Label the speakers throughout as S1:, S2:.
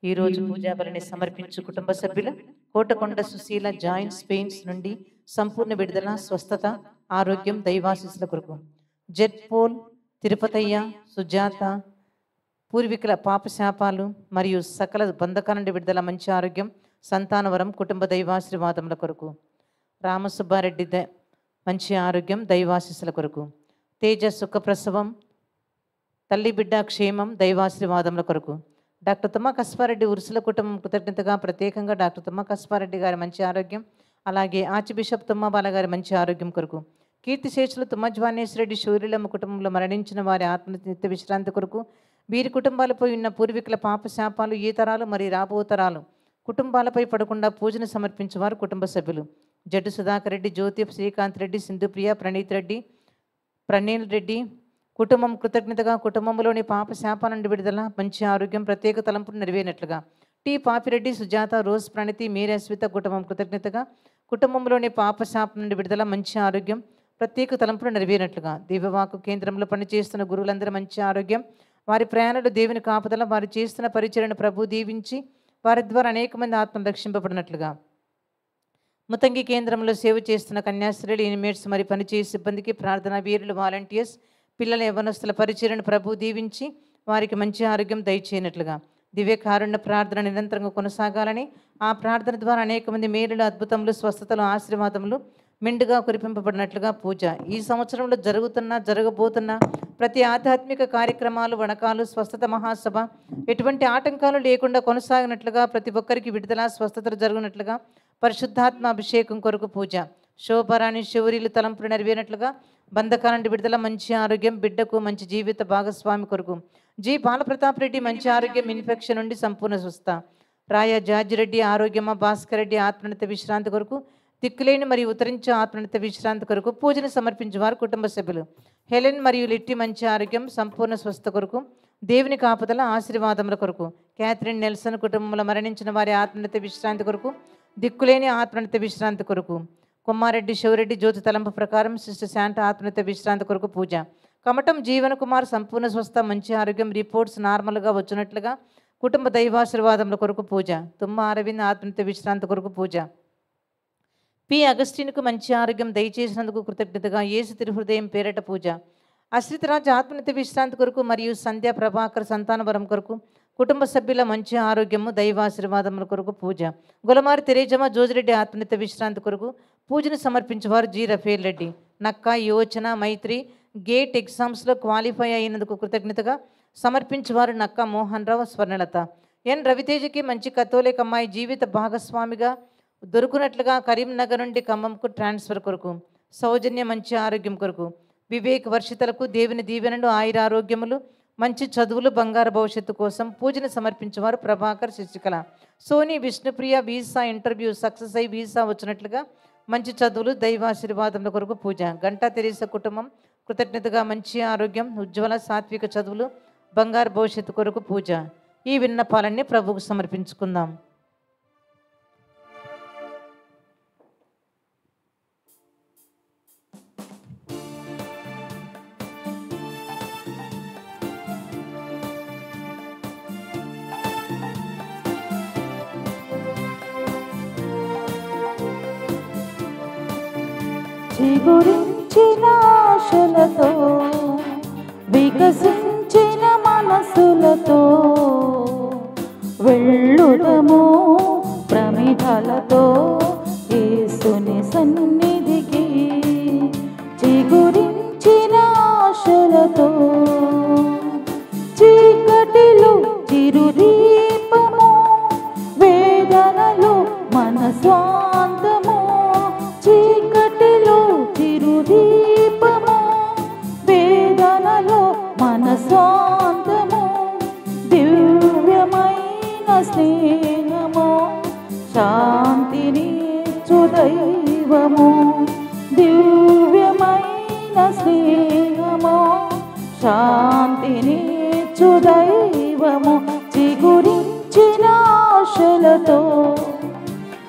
S1: ఈ రోజు పూజా బలిని సమర్పించు కుటుంబ సభ్యులు కోటకొండ సుశీల జాయింట్స్ పెయిన్స్ నుండి సంపూర్ణ విడుదల, స్వస్థత, ఆరోగ్యం, దైవాశీస్సుల కొరకు. జెడ్ పోల్, తిరుపతయ్య, సుజాత, పూర్వీకుల పాపశాపాలు మరియు సకల బంధకాల నుండి విడుదల, మంచి ఆరోగ్యం, సంతానవరం, కుటుంబ దైవాశీర్వాదముల కొరకు. రామసుబ్బారెడ్డి మంచి ఆరోగ్యం, దైవాశీస్సుల కొరకు. తేజ సుఖప్రసవం, తల్లి బిడ్డ క్షేమం, దైవాశీర్వాదముల కొరకు. డాక్టర్ తుమ్మ కస్పారెడ్డి ఉరుసుల కుటుంబం కృతజ్ఞతగా ప్రత్యేకంగా డాక్టర్ తుమ్మ కస్పారెడ్డి గారి మంచి ఆరోగ్యం, అలాగే ఆర్చ్ బిషప్ తుమ్మ బాల గారి మంచి ఆరోగ్యం కొరకు. కీర్తిశేషులు తుమ్మ జ్వానేశ్వరెడ్డి శూర్యులమ్మ కుటుంబంలో మరణించిన వారి ఆత్మ నిత్య విశ్రాంతి కొరకు. వీరి కుటుంబాలపై ఉన్న పూర్వీకుల పాపశాపాలు ఈ తరాలు మరియు రాబో తరాలు కుటుంబాలపై పడకుండా పూజను సమర్పించేవారు కుటుంబ సభ్యులు. జడ్డు సుధాకర్ రెడ్డి, జ్యోతి, శ్రీకాంత్ రెడ్డి, సింధుప్రియ, ప్రణీత్ రెడ్డి, ప్రణీల్ రెడ్డి కుటుంబం కృతజ్ఞతగా కుటుంబంలోని పాప శాపాల నుండి విడుదల, మంచి ఆరోగ్యం, ప్రత్యేక తలంపులు నెరవేరినట్లుగా. టి పాపిరెడ్డి, సుజాత, రోజ్, ప్రణతి, మీరాస్విత కుటుంబం కృతజ్ఞతగా కుటుంబంలోని పాప శాపం నుండి విడుదల, మంచి ఆరోగ్యం, ప్రత్యేక తలంపులు నెరవేరినట్లుగా. దివ్యవాకు కేంద్రంలో పనిచేస్తున్న గురువులందరూ మంచి ఆరోగ్యం, వారి ప్రయాణాలు దేవుని కాపుదల, వారు చేస్తున్న పరిచర్యను ప్రభు దీవించి వారి ద్వారా అనేక మంది ఆత్మలు రక్షింపబడినట్లుగా. ముతంగి కేంద్రంలో సేవ చేస్తున్న కన్యాశ్రీలు, ఇనిమేట్స్ మరి పనిచేసే సిబ్బందికి, ప్రార్థనా వీరులు, వాలంటీర్స్, పిల్లల యవ్వనస్తుల పరిచర్యను ప్రభు దీవించి వారికి మంచి ఆరోగ్యం దయచేయనట్లుగా. దివ్యకారుణ్య ప్రార్థన నిరంతరంగా కొనసాగాలని, ఆ ప్రార్థన ద్వారా అనేక మంది మేలులు, అద్భుతములు, స్వస్థతలు, ఆశీర్వాదములు మెండుగా కురిపింపబడినట్లుగా పూజ. ఈ సంవత్సరంలో జరగబోతున్న ప్రతి ఆధ్యాత్మిక కార్యక్రమాలు, వణకాలు, స్వస్థత మహాసభ ఎటువంటి ఆటంకాలు లేకుండా కొనసాగినట్లుగా, ప్రతి ఒక్కరికి విడుదల, స్వస్థతలు జరుగునట్లుగా పరిశుద్ధాత్మ అభిషేకం కొరకు పూజ. శోభరాణి శౌర్యులు తలంపులు నెరవేరినట్లుగా బంధకాల నుండి విడుదల, మంచి ఆరోగ్యం, బిడ్డకు మంచి జీవిత భాగస్వామి కొరకు. జి బాలప్రతాప్ రెడ్డి మంచి ఆరోగ్యం, ఇన్ఫెక్షన్ నుండి సంపూర్ణ స్వస్థ. రాయ జార్జిరెడ్డి ఆరోగ్యమ, భాస్కర్ రెడ్డి ఆత్మనిత విశ్రాంతి కొరకు. దిక్కులేని మరియు ఉత్తరించే ఆత్మనిత విశ్రాంతి కొరకు పూజను సమర్పించేవారు కుటుంబ సభ్యులు. హెలెన్ మరియు లిట్టి మంచి ఆరోగ్యం, సంపూర్ణ స్వస్థ కొరకు. దేవుని కాపుదల, ఆశీర్వాదముల కొరకు. క్యాథరిన్ నెల్సన్ కుటుంబంలో మరణించిన వారి ఆత్మనిత విశ్రాంతి కొరకు. దిక్కులేని ఆత్మనిత విశ్రాంతి కొరకు. కుమారెడ్డి శివరెడ్డి జ్యోతి తలంపు ప్రకారం సిస్టర్ శాంట ఆత్మనిత విశ్రాంతి కొరకు పూజ. కమటం జీవన కుమార్ సంపూర్ణ స్వస్థ, మంచి ఆరోగ్యం, రిపోర్ట్స్ నార్మల్గా వచ్చినట్లుగా కుటుంబ దైవాశీర్వాదముల కొరకు పూజ. తుమ్మ అరవింద్ ఆత్మనిత విశ్రాంతి కొరకు పూజ. పి అగస్టిన్కు మంచి ఆరోగ్యం దయచేసినందుకు కృతజ్ఞతగా యేసు తిరుహృదయం పేరట పూజ. అశ్రితరాజ్ ఆత్మనిత విశ్రాంతి కొరకు మరియు సంధ్యా ప్రభాకర్ సంతానవరం కొరకు కుటుంబ సభ్యుల మంచి ఆరోగ్యము, దైవాశీర్వాదముల కొరకు పూజ. గులమారి తెరేజమ్మ జోజిరెడ్డి ఆత్మనిత విశ్రాంతి కొరకు పూజను సమర్పించేవారు జి రఫేల్ రెడ్డి. నక్క, యోచన, మైత్రి గేట్ ఎగ్జామ్స్లో క్వాలిఫై అయినందుకు కృతజ్ఞతగా సమర్పించేవారు నక్క మోహన్ రావు, స్వర్ణలత. ఎన్ రవితేజకి మంచి కథోలిక అమ్మాయి జీవిత భాగస్వామిగా దొరుకునట్లుగా కరీంనగర్ నుండి ఖమ్మంకు ట్రాన్స్ఫర్ కొరకు. సౌజన్య మంచి ఆరోగ్యం కొరకు. వివేక్ వర్షితలకు దేవుని దీవెనలు, ఆయురారోగ్యములు, మంచి చదువులు, బంగారు భవిష్యత్తు కోసం పూజను సమర్పించేవారు Prabhakar, Sasikala. Soni Vishnupriya visa interview success అయి వీసా వచ్చినట్లుగా మంచి చదువులు, దైవాశీర్వాదముల కొరకు పూజ. గంటా తెరీసా కుటుంబం కృతజ్ఞతగా మంచి ఆరోగ్యం, ఉజ్వల సాత్విక చదువులు, బంగారు భవిష్యత్తు కొరకు పూజ. ఈ విన్నపాలన్నీ ప్రభువుకు సమర్పించుకుందాం.
S2: చిగురించిన ఆశలతో, వికసించిన మనసులతో వెళ్ళుదము ప్రమిదలతో యేసుని సన్నిధికి. చిగురించిన ఆశలతో చీకటిలో చిరుదీపము, వేదనలో మన స్వాంతము. చీకటిలో చిరుదీపము, వేదనలో మన స్వాంతము. దివ్యమైన స్నేహము, శాంతిని దైవము. దివ్యమైన స్నేహము, శాంతిని దైవము. చిగురించిన ఆశలతో,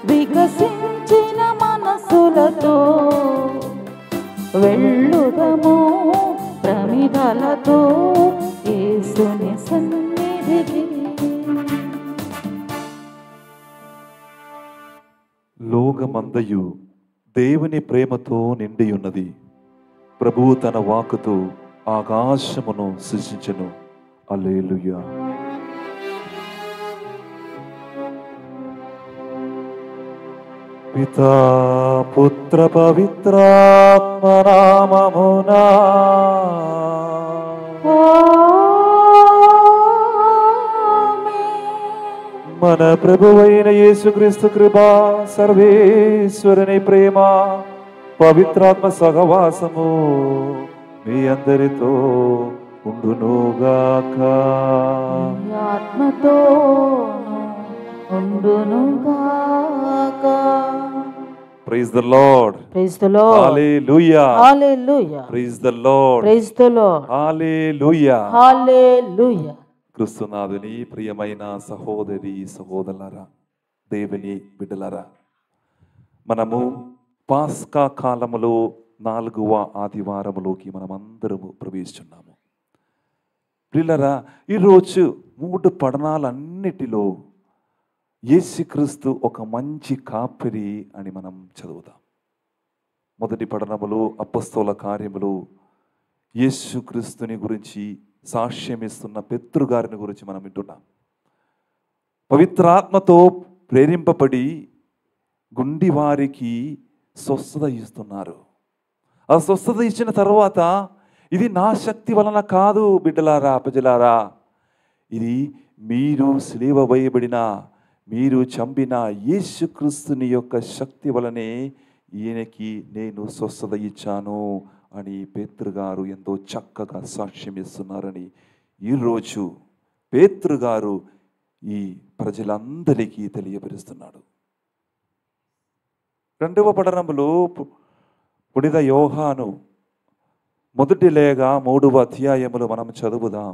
S2: వికసించిన మనసులతో వెళ్ళుదము ప్రమిదలతో యేసుని సన్నిధికి.
S3: అంతయు దేవుని ప్రేమతో నిండి ఉన్నది. ప్రభువు తన వాక్కుతో ఆకాశమును సృష్టించెను. హల్లెలూయా. పితా పుత్ర పవిత్రాత్మ నామమునా మన ప్రభువైన యేసుక్రీస్తు కృప, సర్వేశ్వరుని ప్రేమ, పవిత్రాత్మ సహవాసము మీ అందరితో ఉండునుగాక.
S2: ఆత్మతో ఉండునుగాక.
S3: Praise the lord.
S2: Praise the lord.
S3: Hallelujah.
S2: Hallelujah.
S3: Praise the lord.
S2: Praise the lord.
S3: Hallelujah.
S2: Hallelujah.
S3: క్రీస్తునాథుని ప్రియమైన సహోదరి సహోదరులారా, దేవుని బిడ్డలారా, మనము పాస్కా కాలములో 4వ ఆదివారములోకి మనమందరము ప్రవేశిస్తున్నాము. ప్రియులారా, ఈరోజు 3 పఠనాలన్నిటిలో యేసుక్రీస్తు ఒక మంచి కాపరి అని మనం చదువుతాం. మొదటి పఠనములు అపొస్తలుల కార్యములు యేసుక్రీస్తుని గురించి సాక్ష్యం ఇస్తున్న పేతురు గారిని గురించి మనం వింటున్నాం. పవిత్రాత్మతో ప్రేరింపబడి గుండి వారికి స్వస్థత ఇస్తున్నారు. ఆ స్వస్థత ఇచ్చిన తర్వాత, ఇది నా శక్తి వలన కాదు బిడ్డలారా, ప్రజలారా, ఇది మీరు సిలువ వేయబడిన, మీరు చంపిన యేసుక్రీస్తుని యొక్క శక్తి వలనే ఈయనకి నేను స్వస్థత ఇచ్చాను అని పేతురు గారు ఎంతో చక్కగా సాక్ష్యం ఇస్తున్నారని ఈరోజు పేతురు గారు ఈ ప్రజలందరికీ తెలియపరుస్తున్నాడు. 2వ పఠనములో పునీత యోహాను మొదటి లేఖ 3వ అధ్యాయములో మనం చదువుదాం.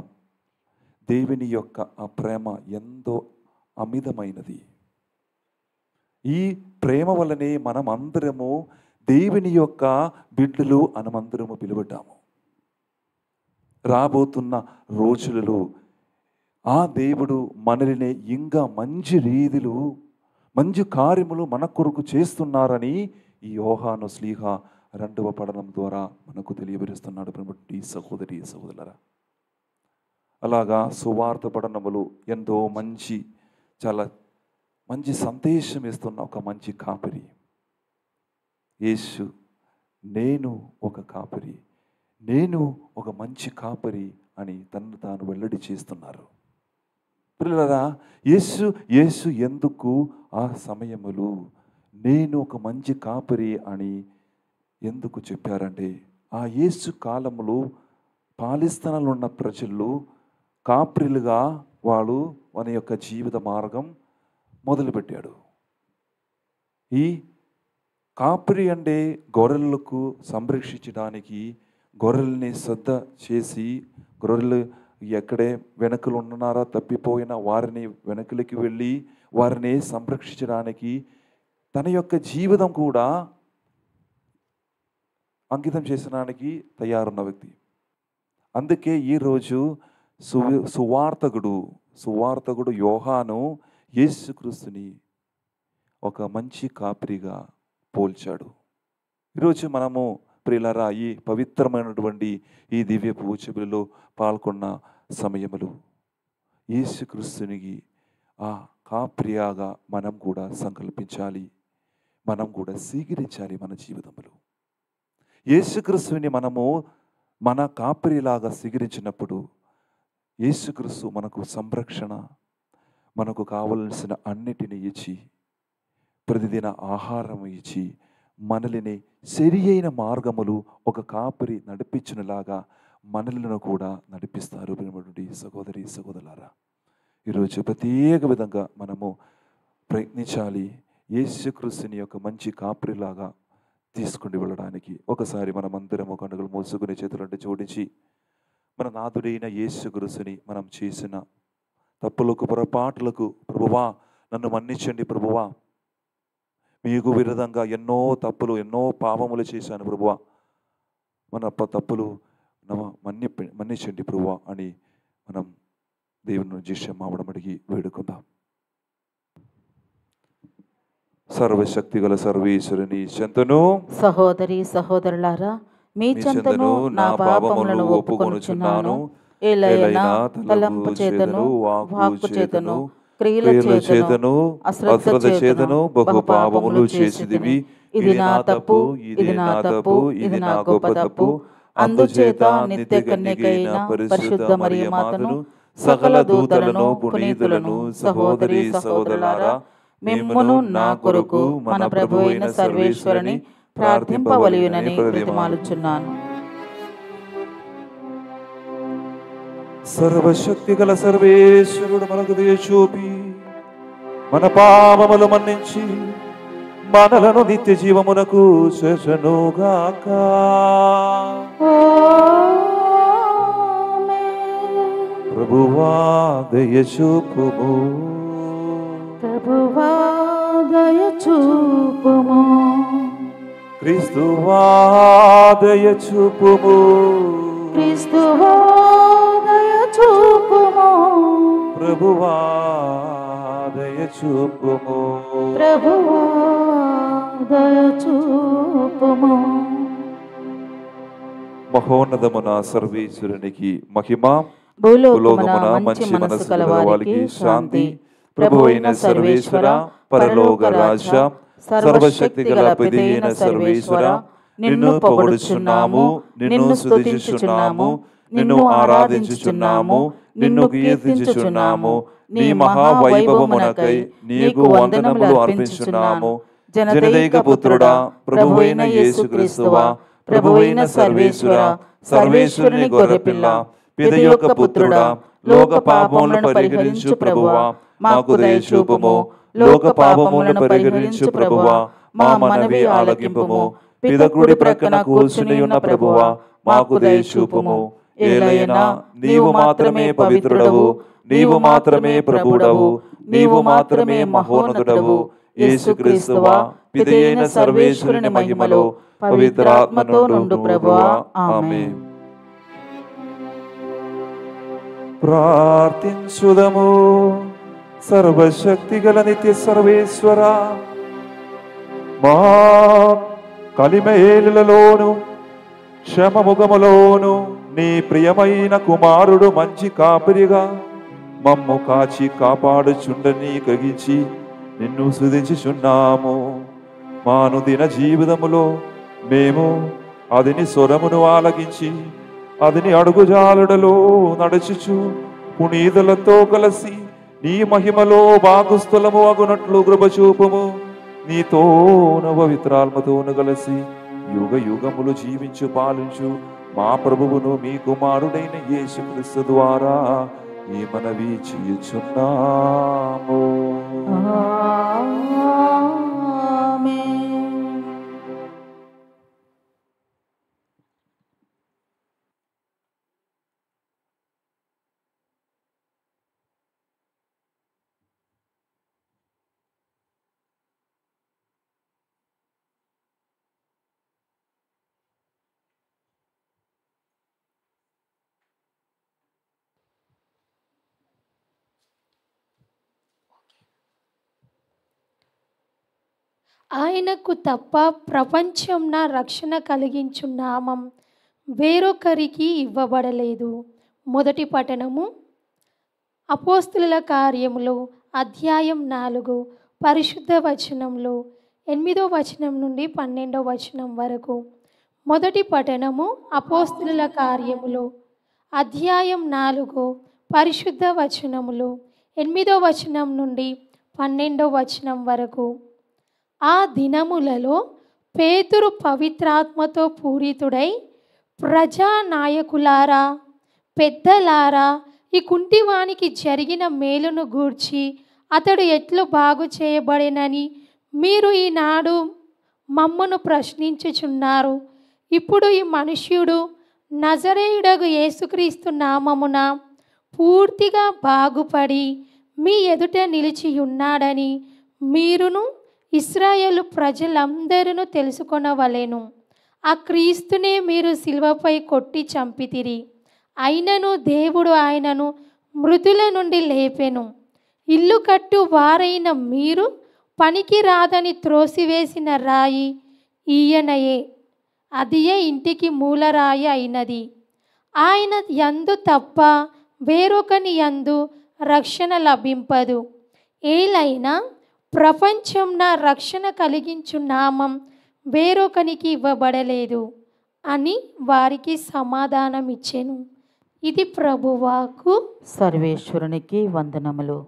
S3: దేవుని యొక్క ఆ ప్రేమ ఎంతో అమితమైనది. ఈ ప్రేమ వల్లనే మనం అందరము దేవుని యొక్క బిడ్డలు మనమందరము పిలువటాము. రాబోతున్న రోజులలో ఆ దేవుడు మనల్ని ఇంకా మంచి రీతిలో మంచి కార్యములు మన కొరకు చేస్తున్నారని ఈ యోహాను శ్లీహ 2వ పఠనం ద్వారా మనకు తెలియపరుస్తున్నాడు. ఈ సహోదరి సహోదరులారా, అలాగా సువార్త పఠనములు ఎంతో చాలా మంచి సందేశం ఇస్తున్న ఒక మంచి కాపరి యేసు. నేను ఒక కాపరి, నేను ఒక మంచి కాపరి అని తనను తాను వెల్లడి చేస్తున్నారు. పిల్లరా, యేసు ఎందుకు ఆ సమయములు నేను ఒక మంచి కాపరి అని ఎందుకు చెప్పారంటే, ఆ యేసు కాలములో పాలిస్తీనాలో ఉన్న ప్రజలు కాపరిలుగా వాళ్ళు మన యొక్క జీవిత మార్గం మొదలుపెట్టాడు. ఈ కాపరి అంటే గొర్రెలకు సంరక్షించడానికి, గొర్రెల్ని శ్రద్ధ చేసి, గొర్రెలు ఎక్కడే వెనకలు ఉన్నారా తప్పిపోయిన వారిని వెనకలికి వెళ్ళి వారిని సంరక్షించడానికి తన యొక్క జీవితం కూడా అంకితం చేసడానికి తయారున్న వ్యక్తి. అందుకే ఈరోజు సువార్తకుడు యోహాను యేసుక్రీస్తుని ఒక మంచి కాపరిగా పోల్చాడు. ఈరోజు మనము ప్రియులారా, ఈ పవిత్రమైనటువంటి ఈ దివ్య పూజలో పాల్గొన్న సమయములు యేసుక్రీస్తునికి ఆ కాపరిగా మనం కూడా సంకల్పించాలి, మనం కూడా స్వీకరించాలి మన జీవితంలో. యేసుక్రీస్తుని మనము మన కాపరిలాగా స్వీకరించినప్పుడు యేసుక్రీస్తు మనకు సంరక్షణ, మనకు కావలసిన అన్నిటిని ఇచ్చి, ప్రతిదిన ఆహారం ఇచ్చి, మనల్ని సరి అయిన మార్గములు ఒక కాపరి నడిపించినలాగా మనలను కూడా నడిపిస్తారు. సహోదరి సహోదరులారా, ఈరోజు ప్రత్యేక విధంగా మనము ప్రయత్నించాలి యేసుక్రీస్తుని యొక్క మంచి కాపరిలాగా తీసుకుని వెళ్ళడానికి. ఒకసారి మనం అందరం కనుగలు మోసుకునే చేతులంటే జోడించి మన నాథుడైన యేసుక్రీస్తుని మనం చేసిన తప్పులకు పొరపాట్లకు, ప్రభువా నన్ను మన్నించండి ప్రభువా, మీకు విరుద్ధంగా ఎన్నో తప్పులు ఎన్నో పాపములు చేశాను ప్రభువా, మన తప్పులు మన్నించండి ప్రభువా అని మనం దేవుని నుంచి క్షమాపణ అడిగి వేడుకుందాం. సర్వశక్తిగల సర్వేశ్వరుని చెంతను
S2: సహోదరి సహోదరులారా, మీ చెంతను నా పాపములను ఒప్పుకొనుచున్నాను. ఏలైనా తలంపు చేతను, వాక్కు చేతను, క్రియల చేతను, అశ్రద్ధ చేతను బహు పాపములు చేసిదివి. ఇది నా తప్పు, ఇది నా తప్పు, ఇది నా గొప్ప తప్పు. అందుచేత నిత్య కన్యకైన పరిశుద్ధ మరియమాతను, సకల దూతలను, పునీతులను, సహోదరి సహోదరులారా, మిమ్మును నా కొరకు మన ప్రభువైన సర్వేశ్వరుని ప్రార్థింపవలయునని ప్రతిమాలుచున్నాను.
S3: సర్వశక్తిగల సర్వేశ్వరుడు మనకు దయచూపి మన పాపములు మన్నించి మనలను నిత్య జీవమునకు చేర్చునుగాక. ప్రభువా దయచూపుము,
S2: ప్రభువా దయచూపుము,
S3: క్రీస్తువా దయచూపుము,
S2: క్రీస్తువా దయచూపుము,
S3: ప్రభువా దయచూపుము,
S2: ప్రభువా దయచూపుము.
S3: మహోన్నతమున సర్వేశ్వరునికి మహిమ,
S2: భూలోకమున మంచి మనసు కలవారికి శాంతి. ప్రభువైన సర్వేశ్వర, పరలోక రాజ, సర్వశక్తి గల పితైన సర్వేశ్వర, నిన్ను పొగడుచున్నాము, నిన్ను స్తుతించుచున్నాము, నిన్ను ఆరాధించుచున్నాము, నిన్ను కీర్తించుచున్నాము. నీ మహావైభవమునకై నీకు వందనములు అర్పించుచున్నాము. జనదైక పుత్రుడా, ప్రభువైన యేసుక్రీస్తువా, ప్రభువైన సర్వేశ్వర, సర్వేశ్వరుని గొర్రెపిల్ల, పిత యొక్క పుత్రుడా, లోక పాపములను పరిహరించు ప్రభువా, మాకు దయచూపుము. లోక పాపములను పరిహరించు ప్రభువా, మా మనవి ఆలకింపుము. పిత కుడి ప్రక్కన కూర్చుని ఉన్న ప్రభువా, మాకు దయచూపుము. ఏలైనా నీవు మాత్రమే పవిత్రుడవు, నీవు మాత్రమే ప్రభుడవు, నీవు మాత్రమే మహోన్నతుడవు. యేసుక్రీస్తువా, పితయైన సర్వేశ్వరుని మహిమలో పవిత్రాత్మతో నుండు ప్రభువా. ఆమేన్.
S3: ప్రార్థించుదము. సర్వశక్తి గల నిత్య సర్వేశ్వర, మా కలిమేలులలోను క్షమముఖములోను నీ ప్రియమైన కుమారుడు మంచి కాపరిగా మమ్ము కాచి కాపాడుచుండని గ్రహించి నిన్ను స్తుతించుచున్నాము. మానుదిన జీవితములో మేము అదిని స్వరమును ఆలకించి అదిని అడుగుజాలుడలో నడుచుచు పునీతులతో కలిసి నీ మహిమలో భాగస్థులము అగునట్లు కృపచూపము. నీతోను పవిత్రాత్మతోను కలిసి యుగ యుగములు జీవించు పాలించు మా ప్రభువును మీ కుమారుడైన యేసుక్రీస్తు ద్వారా ఈ మనవి చేయుచున్నాము.
S2: ఆమేన్.
S4: ఆయనకు తప్ప ప్రపంచంన రక్షణ కలిగించు నామం వేరొకరికి ఇవ్వబడలేదు. మొదటి పఠనము అపోస్తుల కార్యములు అధ్యాయం 4 పరిశుద్ధ వచనంలో 8వ వచనం నుండి 12వ వచనం వరకు. మొదటి పఠనము అపోస్తుల కార్యములు అధ్యాయం 4 పరిశుద్ధ వచనములు 8వ వచనం నుండి 12వ వచనం వరకు. ఆ దినములలో పేతురు పవిత్రాత్మతో పూరితుడై, ప్రజానాయకులారా, పెద్దలారా, ఈ కుంటివానికి జరిగిన మేలును గూర్చి అతడు ఎట్లు బాగు చేయబడినని మీరు ఈనాడు మమ్మను ప్రశ్నించుచున్నారు. ఇప్పుడు ఈ మనుష్యుడు నజరేయుడగు యేసుక్రీస్తు నామమున పూర్తిగా బాగుపడి మీ ఎదుట నిలిచి ఉన్నాడని మీరును ఇశ్రాయేలు ప్రజలందరూ తెలుసుకొనవలెను. ఆ క్రీస్తునే మీరు శిలువపై కొట్టి చంపితిరి. అయినను దేవుడు ఆయనను మృతుల నుండి లేపెను. ఇల్లు కట్టు వారైన మీరు పనికి రాదని త్రోసివేసిన రాయి ఈయనయే. అదియే ఇంటికి మూలరాయి అయినది. ఆయన యందు తప్ప వేరొకని యందు రక్షణ లభింపదు. ఏలైనా ప్రపంచంన రక్షణ కలిగించు నామం వేరొకనికి ఇవ్వబడలేదు అని వారికి సమాధానం ఇచ్చెను. ఇది ప్రభువాకు.
S2: సర్వేశ్వరునికి వందనములు.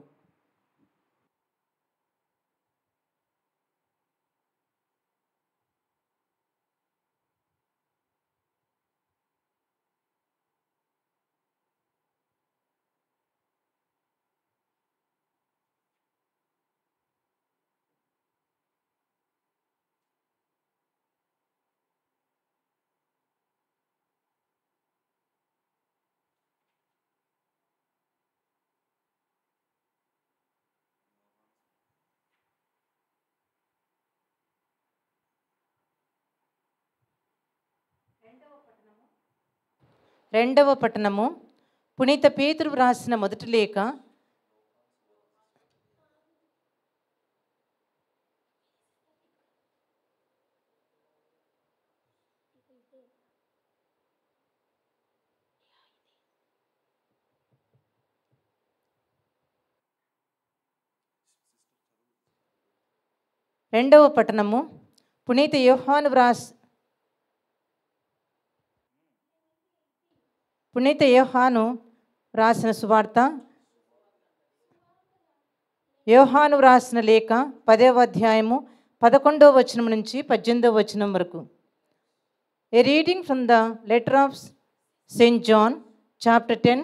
S1: రెండవ పట్టణము పునీత పేతురు వ్రాసిన మొదటి లేఖ 2వ పట్టణము పునీత యోహాను రాసిన సువార్త, యోహాను వ్రాసిన లేఖ 10వ అధ్యాయము 11వ వచనం నుంచి 18వ వచనం వరకు. A reading from the letter of St. John, chapter 10.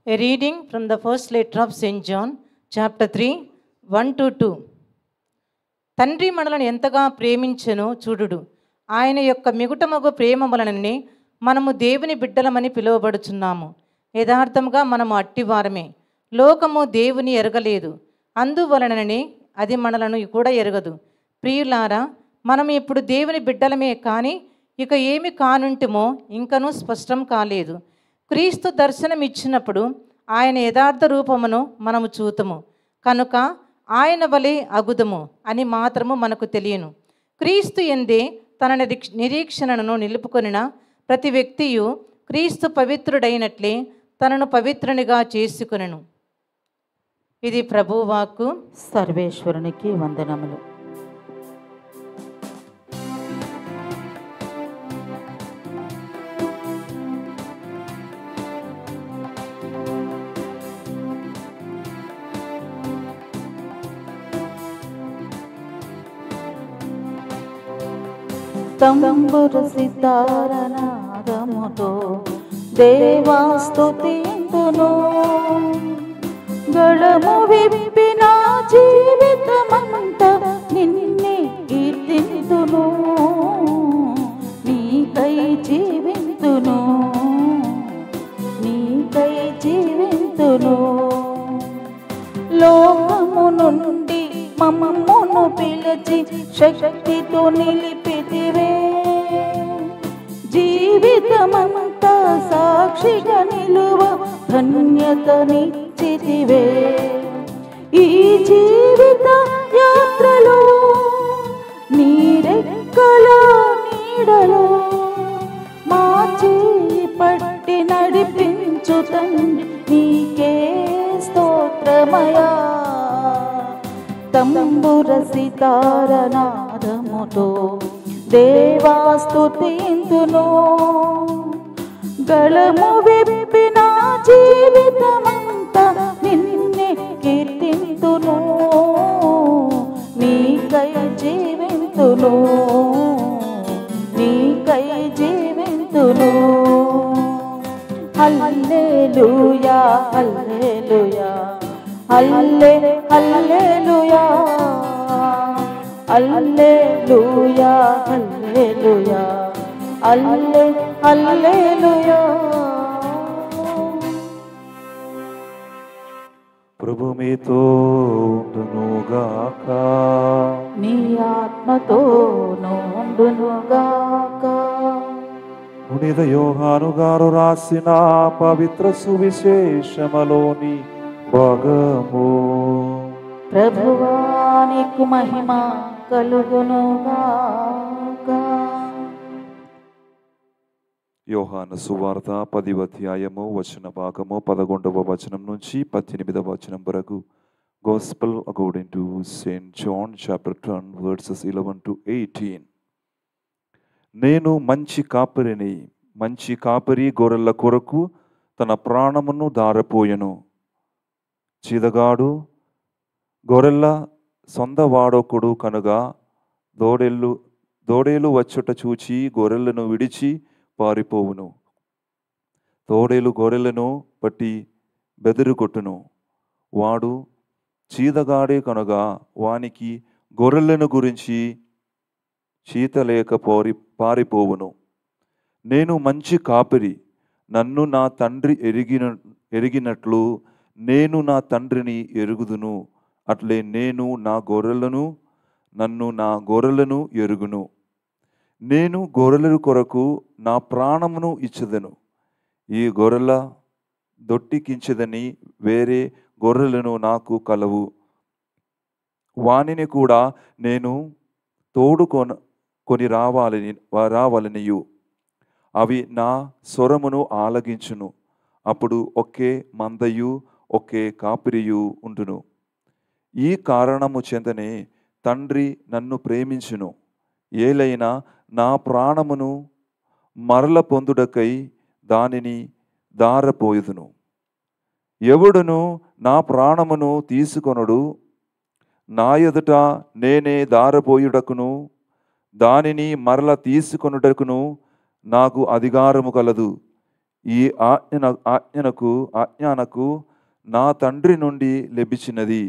S1: A reading from the first letter of St. John, chapter 3, 1-2. తండ్రి మనలను ఎంతగా ప్రేమించెనో చూడుడు, ఆయన యొక్క మిగుటమగు ప్రేమ వలననే మనము దేవుని బిడ్డలమని పిలువబడుచున్నాము. యథార్థముగా మనము అట్టివారమే. లోకము దేవుని ఎరగలేదు, అందువలననే అది మనలను కూడా ఎరగదు. ప్రియులారా, మనం ఇప్పుడు దేవుని బిడ్డలమే, కానీ ఇక ఏమి కానుంటిమో ఇంకనూ స్పష్టం కాలేదు. క్రీస్తు దర్శనం ఇచ్చినప్పుడు ఆయన యథార్థ రూపమును మనము చూతము కనుక ఆయన వలె అగుదము అని మాత్రము మనకు తెలియను. క్రీస్తు యందే తన నిరీక్షణను నిలుపుకొనిన ప్రతి వ్యక్తియు క్రీస్తు పవిత్రుడైనట్లే తనను పవిత్రునిగా చేసుకొనెను. ఇది ప్రభువాక్కు.
S2: సర్వేశ్వరునికి వందనములు. తంబుర సితారనాదముతో దేవా స్తుతింతును, గళము విప్పిన జీవితమంత నిన్నే కీర్తింతును. నీకై జీవింతును, నీకై జీవింతును. లోకము నుండి మమ్మను పిలిచి శక్తితో నిలిపితివే, జీవితమంత ఎదుట సాక్షిగా నిలువ ధన్యతనిచ్చితివే. ఈ జీవిత యాత్రలో నీ రెక్కల నీడలో మా చేయి పట్టి నడిపించు తండ్రి, నీకే స్తోత్రమయా. తంబుర సితార నాదముతో దేవా స్తుతింతును, గళము విప్పిన జీవితమంతా నిన్నే కీర్తింతును. నీకై జీవింతును, నీకై జీవింతును. హల్లెలూయా హల్లెలూయా హల్లెలూయా హల్లెలూయా హల్లెలూయా హల్లెలూయా.
S3: ప్రభు మీతో ఉండునుగాక.
S2: నీ ఆత్మతో నుండునుగాక.
S3: పునీత యోహాను గారు రాసిన పవిత్ర సువిశేషములోని భాగము.
S2: ప్రభువా నీకు మహిమ కలుగునుగాక.
S3: యోహాను సువార్త 10వ అధ్యాయము వచన భాగము 11వ వచనం నుంచి 18వ వచనం వరకు. Gospel according to St. John chapter 10 verses 11 to 18. నేను మంచి కాపరిని, మంచి కాపరి గొర్రెల కొరకు తన ప్రాణమును దారపోయెను. చీదగాడు గొర్రెల సొందవాడొకడు కనుక దోడేలు వచ్చుట చూచి గొర్రెలను విడిచి పారిపోవును. తోడేలు గొర్రెలను పట్టి బెదిరికొట్టును. వాడు చీదగాడే కనుక వానికి గొర్రెలను గురించి చీతలేక పారిపోవును. నేను మంచి కాపరి, నన్ను నా తండ్రి ఎరిగినట్లు నేను నా తండ్రిని ఎరుగుదును. అట్లే నేను నన్ను నా గొర్రెలను ఎరుగును. నేను గొర్రెల కొరకు నా ప్రాణమును ఇచ్చెదను. ఈ గొర్రెల దొట్టికించెదని వేరే గొర్రెలను నాకు కలవు. వానిని కూడా నేను కొని రావాలనియు. అవి నా స్వరమును ఆలగించును. అప్పుడు ఒకే మందయు ఒకే కాపిరియు ఉండును. ఈ కారణము చెంతనే తండ్రి నన్ను ప్రేమించును. ఏలైనా నా ప్రాణమును మరల పొందుటకై దానిని దారపోయుదును. ఎవడును నా ప్రాణమును తీసుకొనడు. నా ఎదుట నేనే దారపోయుటకును దానిని మరల తీసుకొనుటకును నాకు అధికారము కలదు. ఈ ఆజ్ఞనకు నా తండ్రి నుండి లభించినది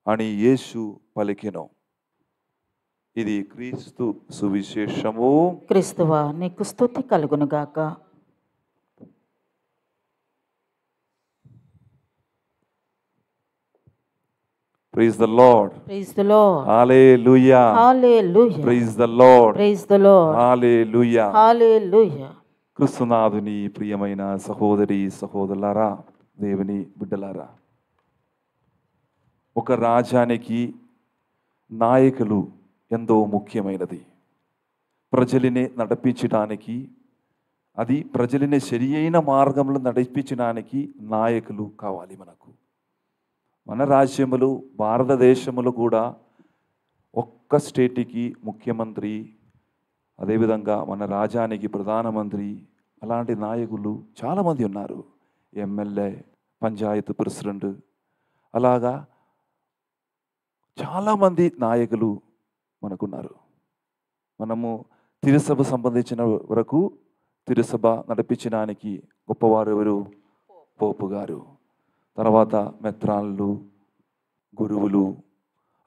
S3: అని యేసు పలికెను. ఇది క్రీస్తు సువిశేషము.
S2: క్రీస్తువా నీకు స్తుతి కలుగునుగాక.
S3: Praise the Lord.
S2: Praise the Lord.
S3: Hallelujah.
S2: Hallelujah.
S3: Praise the Lord.
S2: Praise the Lord.
S3: Hallelujah.
S2: Hallelujah.
S3: క్రీస్తునాథుని ప్రియమైన సహోదరి సహోదరులారా, దేవుని బిడ్డలారా, ఒక రాజ్యానికి నాయకులు ఎంతో ముఖ్యమైనది. ప్రజలని నడిపించడానికి, అది ప్రజలని సరి అయిన మార్గంలో నడిపించడానికి నాయకులు కావాలి మనకు. మన రాజ్యములు, భారతదేశములు కూడా ఒక్క స్టేట్కి ముఖ్యమంత్రి, అదేవిధంగా మన రాజ్యానికి ప్రధానమంత్రి, అలాంటి నాయకులు చాలామంది ఉన్నారు. ఎమ్మెల్యే, పంచాయతీ ప్రెసిడెంట్, అలాగా చాలామంది నాయకులు మనకున్నారు. మనము తిరుసభ సంబంధించిన వరకు తిరుసభ నడిపించడానికి గొప్పవారు ఎవరు? పోపు గారు. తర్వాత మెత్రాళ్ళు, గురువులు,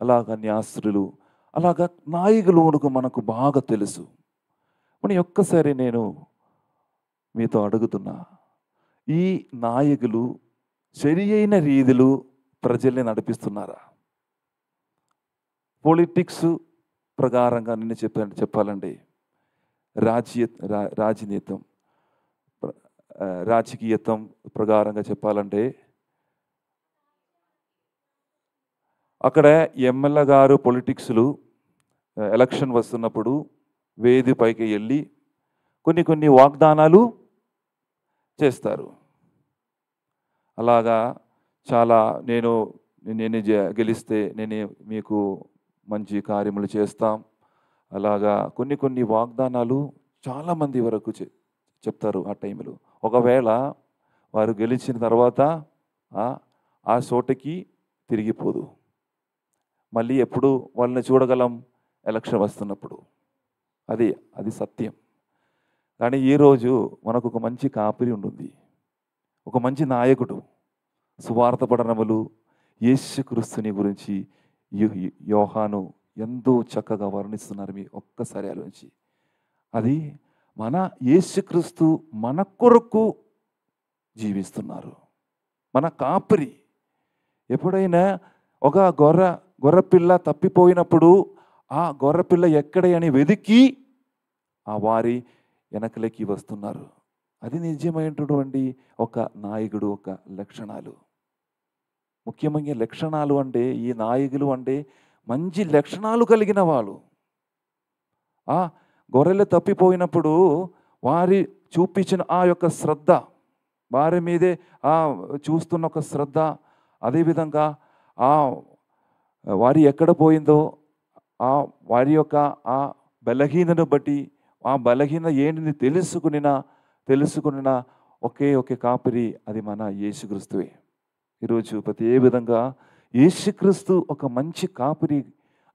S3: అలాగా న్యాస్త్రులు, అలాగా నాయకులు మనకు బాగా తెలుసు. మన ఒక్కసారి నేను మీతో అడుగుతున్నా, ఈ నాయకులు సరి అయిన రీతిలో ప్రజల్ని నడిపిస్తున్నారా? పొలిటిక్స్ ప్రకారంగా నేను చెప్పాలండి, రాజనీతం రాజకీయత్వం ప్రకారంగా చెప్పాలంటే అక్కడ ఎమ్మెల్యే గారు పొలిటిక్స్లు ఎలక్షన్ వస్తున్నప్పుడు వేది పైకి వెళ్ళి కొన్ని వాగ్దానాలు చేస్తారు. అలాగా చాలా నేను గెలిస్తే నేను మీకు మంచి కార్యములు చేస్తాం, అలాగా కొన్ని వాగ్దానాలు చాలామంది వరకు చెప్తారు ఆ టైంలో. ఒకవేళ వారు గెలిచిన తర్వాత ఆ చోటకి తిరిగిపోదు, మళ్ళీ ఎప్పుడు వాళ్ళని చూడగలం ఎలక్షన్ వస్తున్నప్పుడు. అది సత్యం. కానీ ఈరోజు మనకు ఒక మంచి కాపరి ఉంటుంది, ఒక మంచి నాయకుడు. సువార్త పఠనములు యేసుక్రీస్తుని గురించి యోహాను ఎంతో చక్కగా వర్ణిస్తున్నారు. మీ ఒక్కసారి ఆలోచించి, అది మన యేసుక్రీస్తు మన కొరకు జీవిస్తున్నారు, మన కాపరి. ఎప్పుడైనా ఒక గొర్రెపిల్ల తప్పిపోయినప్పుడు ఆ గొర్రెపిల్ల ఎక్కడని వెతికి ఆ వారి వెనకలకి వస్తున్నారు. అది నిజమైనటువంటి ఒక నాయకుడు ఒక లక్షణాలు. ముఖ్యమైన లక్షణాలు అంటే ఈ నాయకులు అంటే మంచి లక్షణాలు కలిగిన వాళ్ళు. ఆ గొర్రెలు తప్పిపోయినప్పుడు వారి చూపించిన ఆ యొక్క శ్రద్ధ, వారి మీదే చూస్తున్న ఒక శ్రద్ధ, అదేవిధంగా వారి ఎక్కడ పోయిందో వారి యొక్క ఆ బలహీనను బట్టి ఆ బలహీన ఏంటిని తెలుసుకున్న ఒకే కాపరి, అది మన యేసుక్రీస్తువే. ఈరోజు ఏ విధంగా యేసుక్రీస్తు ఒక మంచి కాపరి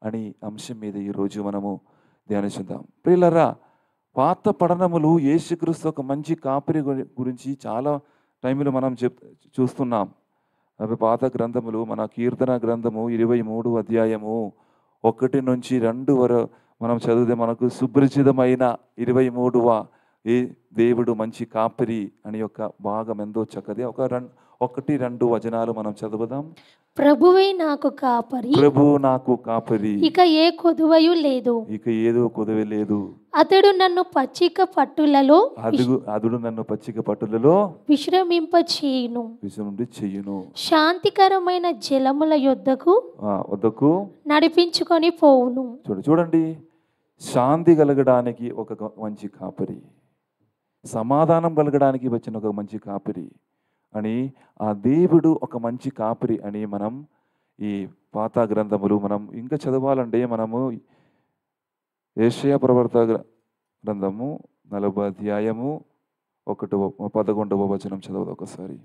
S3: అని అంశం మీద ఈరోజు మనము ధ్యానించుదాం. ప్రియులారా, పాత పఠనములు యేసుక్రీస్తు ఒక మంచి కాపరి గురించి చాలా టైంలో మనం చూస్తున్నాం. అవి పాత గ్రంథములు, మన కీర్తన గ్రంథము 23 అధ్యాయము 1 నుంచి 2 వరకు మనం చదివితే మనకు సుపరిచితమైన 23వ దేవుడు మంచి కాపరి అని యొక్క భాగం ఎంతో చక్కది. 1-2 వచనాలు మనం చదువుదాం.
S4: ప్రభువే నాకు కాపరి,
S3: ప్రభువు నాకు కాపరి,
S4: ఇక ఏ కొదువయు లేదు,
S3: ఇక ఏదో కొదువ లేదు.
S4: అతడు నన్ను పచ్చిక పట్టులలో
S3: విశ్రమింపచేయును,
S4: శాంతికరమైన జలముల యొద్దకు నడిపించుకొని పోవును.
S3: చూడండి, శాంతి కలగడానికి ఒక మంచి కాపరి, సమాధానం కలగడానికి వచ్చిన ఒక మంచి కాపరి అని ఆ దేవుడు ఒక మంచి కాపరి అని మనం ఈ పాత గ్రంథములు మనం ఇంకా చదవాలంటే మనము యెషయా ప్రవక్త గ్రంథము 40 అధ్యాయము 11వ వచనం చదవదు ఒకసారి.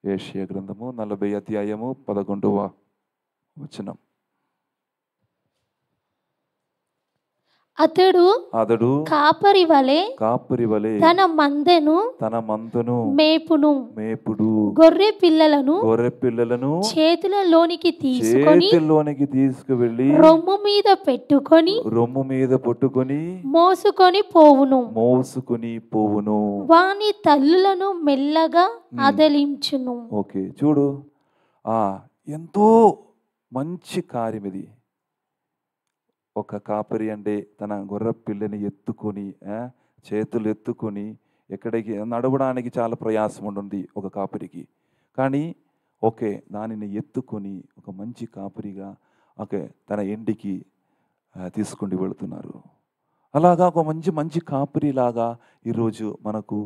S3: యెషయా గ్రంథము 40 అధ్యాయము 11వ వచనం.
S4: అతడు కాపరి వలె తన మందను మేపుడు, గొర్రె పిల్లలను చేతులలోనికి తీసుకువెళ్ళి రొమ్ము మీద పెట్టుకొని మోసుకొని పోవును, వాని తల్లులను మెల్లగా అదలించును.
S3: ఓకే, చూడు, ఎంతో మంచి కార్యం ఇది. ఒక కాపరి అంటే తన గొర్రె పిల్లని ఎత్తుకొని చేతులు ఎత్తుకొని ఎక్కడికి నడవడానికి చాలా ప్రయాసం ఉంటుంది ఒక కాపరికి. కానీ దానిని ఎత్తుకొని ఒక మంచి కాపరిగా తన ఇంటికి తీసుకుని వెళుతున్నారు. అలాగా ఒక మంచి కాపరిలాగా ఈరోజు మనకు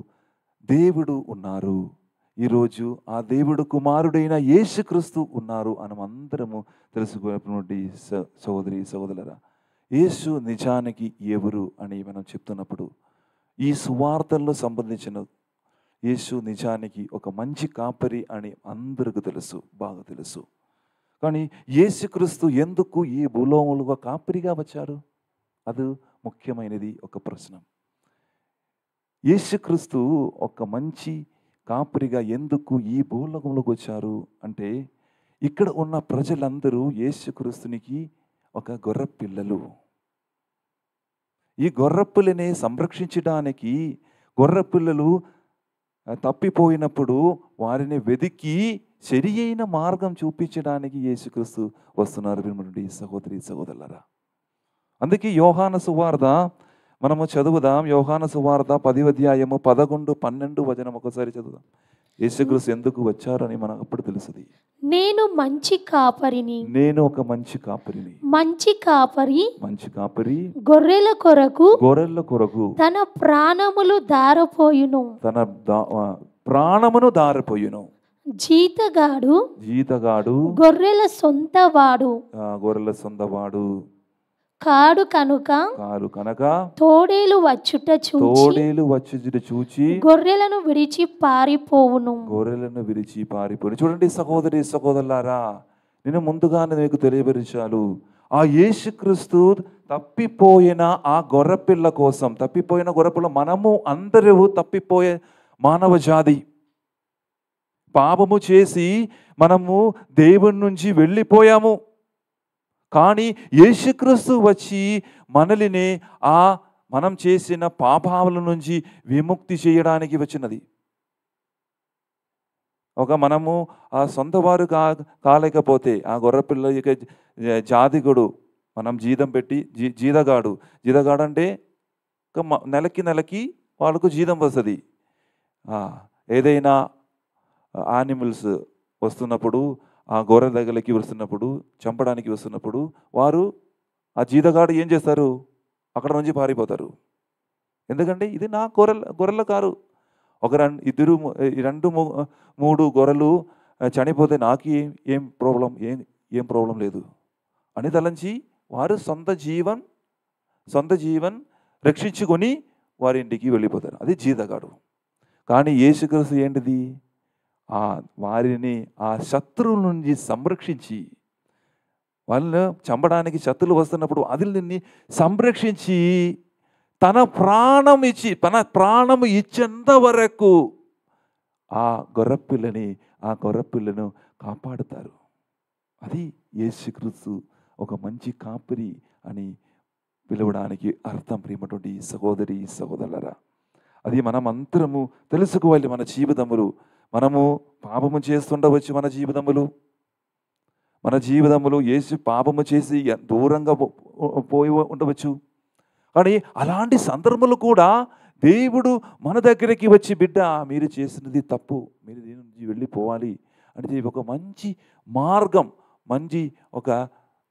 S3: దేవుడు ఉన్నారు. ఈరోజు ఆ దేవుడు కుమారుడైన యేసుక్రీస్తు ఉన్నారు అని అందరము తెలుసుకున్నటువంటి సహోదరి సహోదరులారా, యేసు నిజానికి ఎవరు అని మనం చెప్తున్నప్పుడు ఈ సువార్తల్లో సంబంధించిన యేసు నిజానికి ఒక మంచి కాపరి అని అందరికీ బాగా తెలుసు. కానీ యేసుక్రీస్తు ఎందుకు ఈ భూలోకములుగా కాపరిగా వచ్చారు? అది ముఖ్యమైనది ఒక ప్రశ్న. యేసుక్రీస్తు ఒక మంచి కాపరిగా ఎందుకు ఈ భూలోకంలోకి వచ్చారు అంటే, ఇక్కడ ఉన్న ప్రజలందరూ యేసుక్రీస్తునికి ఒక గొర్రె పిల్లలు. ఈ గొర్రెపిల్లని సంరక్షించడానికి, గొర్రె పిల్లలు తప్పిపోయినప్పుడు వారిని వెతికి సరి అయిన మార్గం చూపించడానికి యేసుక్రీస్తు వస్తున్నారు. వినండి సహోదరి సహోదరులారా, అందుకే యోహాను సువార్త మనము చదువుదాం యోహాను సువార్త 10వ అధ్యాయము 11, 12 వచనం ఒకసారి చదువుదాం. యేసుక్రీస్తు ఎందుకు వచ్చారని మనకు అప్పుడు తెలుస్తుంది.
S4: నేను మంచి కాపరిని,
S3: నేను ఒక మంచి కాపరిని.
S4: మంచి కాపరి గొర్రెల కొరకు తన ప్రాణములు దారపోయును.
S3: ప్రాణమును దారపోయును.
S4: జీతగాడు గొర్రెల సొంతవాడు కాడు కనుక తోడేలు వచ్చుట చూచి గొర్రెలను విడిచి పారిపోవును.
S3: చూడండి సహోదరి సహోదరులారా, నేను ముందుగానే మీకు తెలియపరిచాను. ఆ యేసుక్రీస్తు తప్పిపోయిన ఆ గొర్రెపిల్ల కోసం, తప్పిపోయిన గొర్రెపిల్ల మనము అందరూ తప్పిపోయే మానవ జాతి. పాపము చేసి మనము దేవుని నుంచి వెళ్ళిపోయాము. కానీ యేసుక్రీస్తు వచ్చి మనల్ని మనం చేసిన పాపాల నుంచి విముక్తి చేయడానికి వచ్చినది. మనము ఆ సొంత వారు కాలేకపోతే ఆ గొర్రెపిల్ల జాతికుడు మనం జీతం పెట్టి జీతగాడు అంటే నెలకి వాళ్ళకు జీతం వస్తుంది. ఏదైనా యానిమల్స్ వస్తున్నప్పుడు, ఆ గొర్రె దగ్గరికి వస్తున్నప్పుడు, చంపడానికి వస్తున్నప్పుడు వారు ఆ జీతగాడు ఏం చేస్తారు? అక్కడ నుంచి పారిపోతారు. ఎందుకంటే ఇది నా గొర్రెల కారు. ఒక 2-3 గొర్రెలు చనిపోతే నాకు ఏం ప్రాబ్లం లేదు అని తలంచి వారు సొంత జీవన్ రక్షించుకొని వారి ఇంటికి వెళ్ళిపోతారు. అది జీతగాడు. కానీ యేసుక్రీస్తు ఏంటిది? వారిని ఆ శత్రువుల నుంచి సంరక్షించి, వాళ్ళని చంపడానికి శత్రువులు వస్తున్నప్పుడు అదిని సంరక్షించి తన ప్రాణం ఇచ్చేంత వరకు ఆ గొర్రెపిల్లను కాపాడుతారు. అది యేసుక్రీస్తు ఒక మంచి కాపరి అని పిలవడానికి అర్థం. ప్రియమైనటువంటి సహోదరి సహోదరులారా, అది మనం అందరము తెలుసుకోవాలి. మన జీవితములు మనము పాపము చేస్తుండవచ్చు. మన జీవితములు యేసు పాపము చేసి దూరంగా పోయి ఉండవచ్చు. కానీ అలాంటి సందర్భములు కూడా దేవుడు మన దగ్గరికి వచ్చి, బిడ్డ మీరు చేసినది తప్పు, మీరు దీని నుంచి వెళ్ళిపోవాలి అని చెప్పి ఒక మంచి మార్గం, ఒక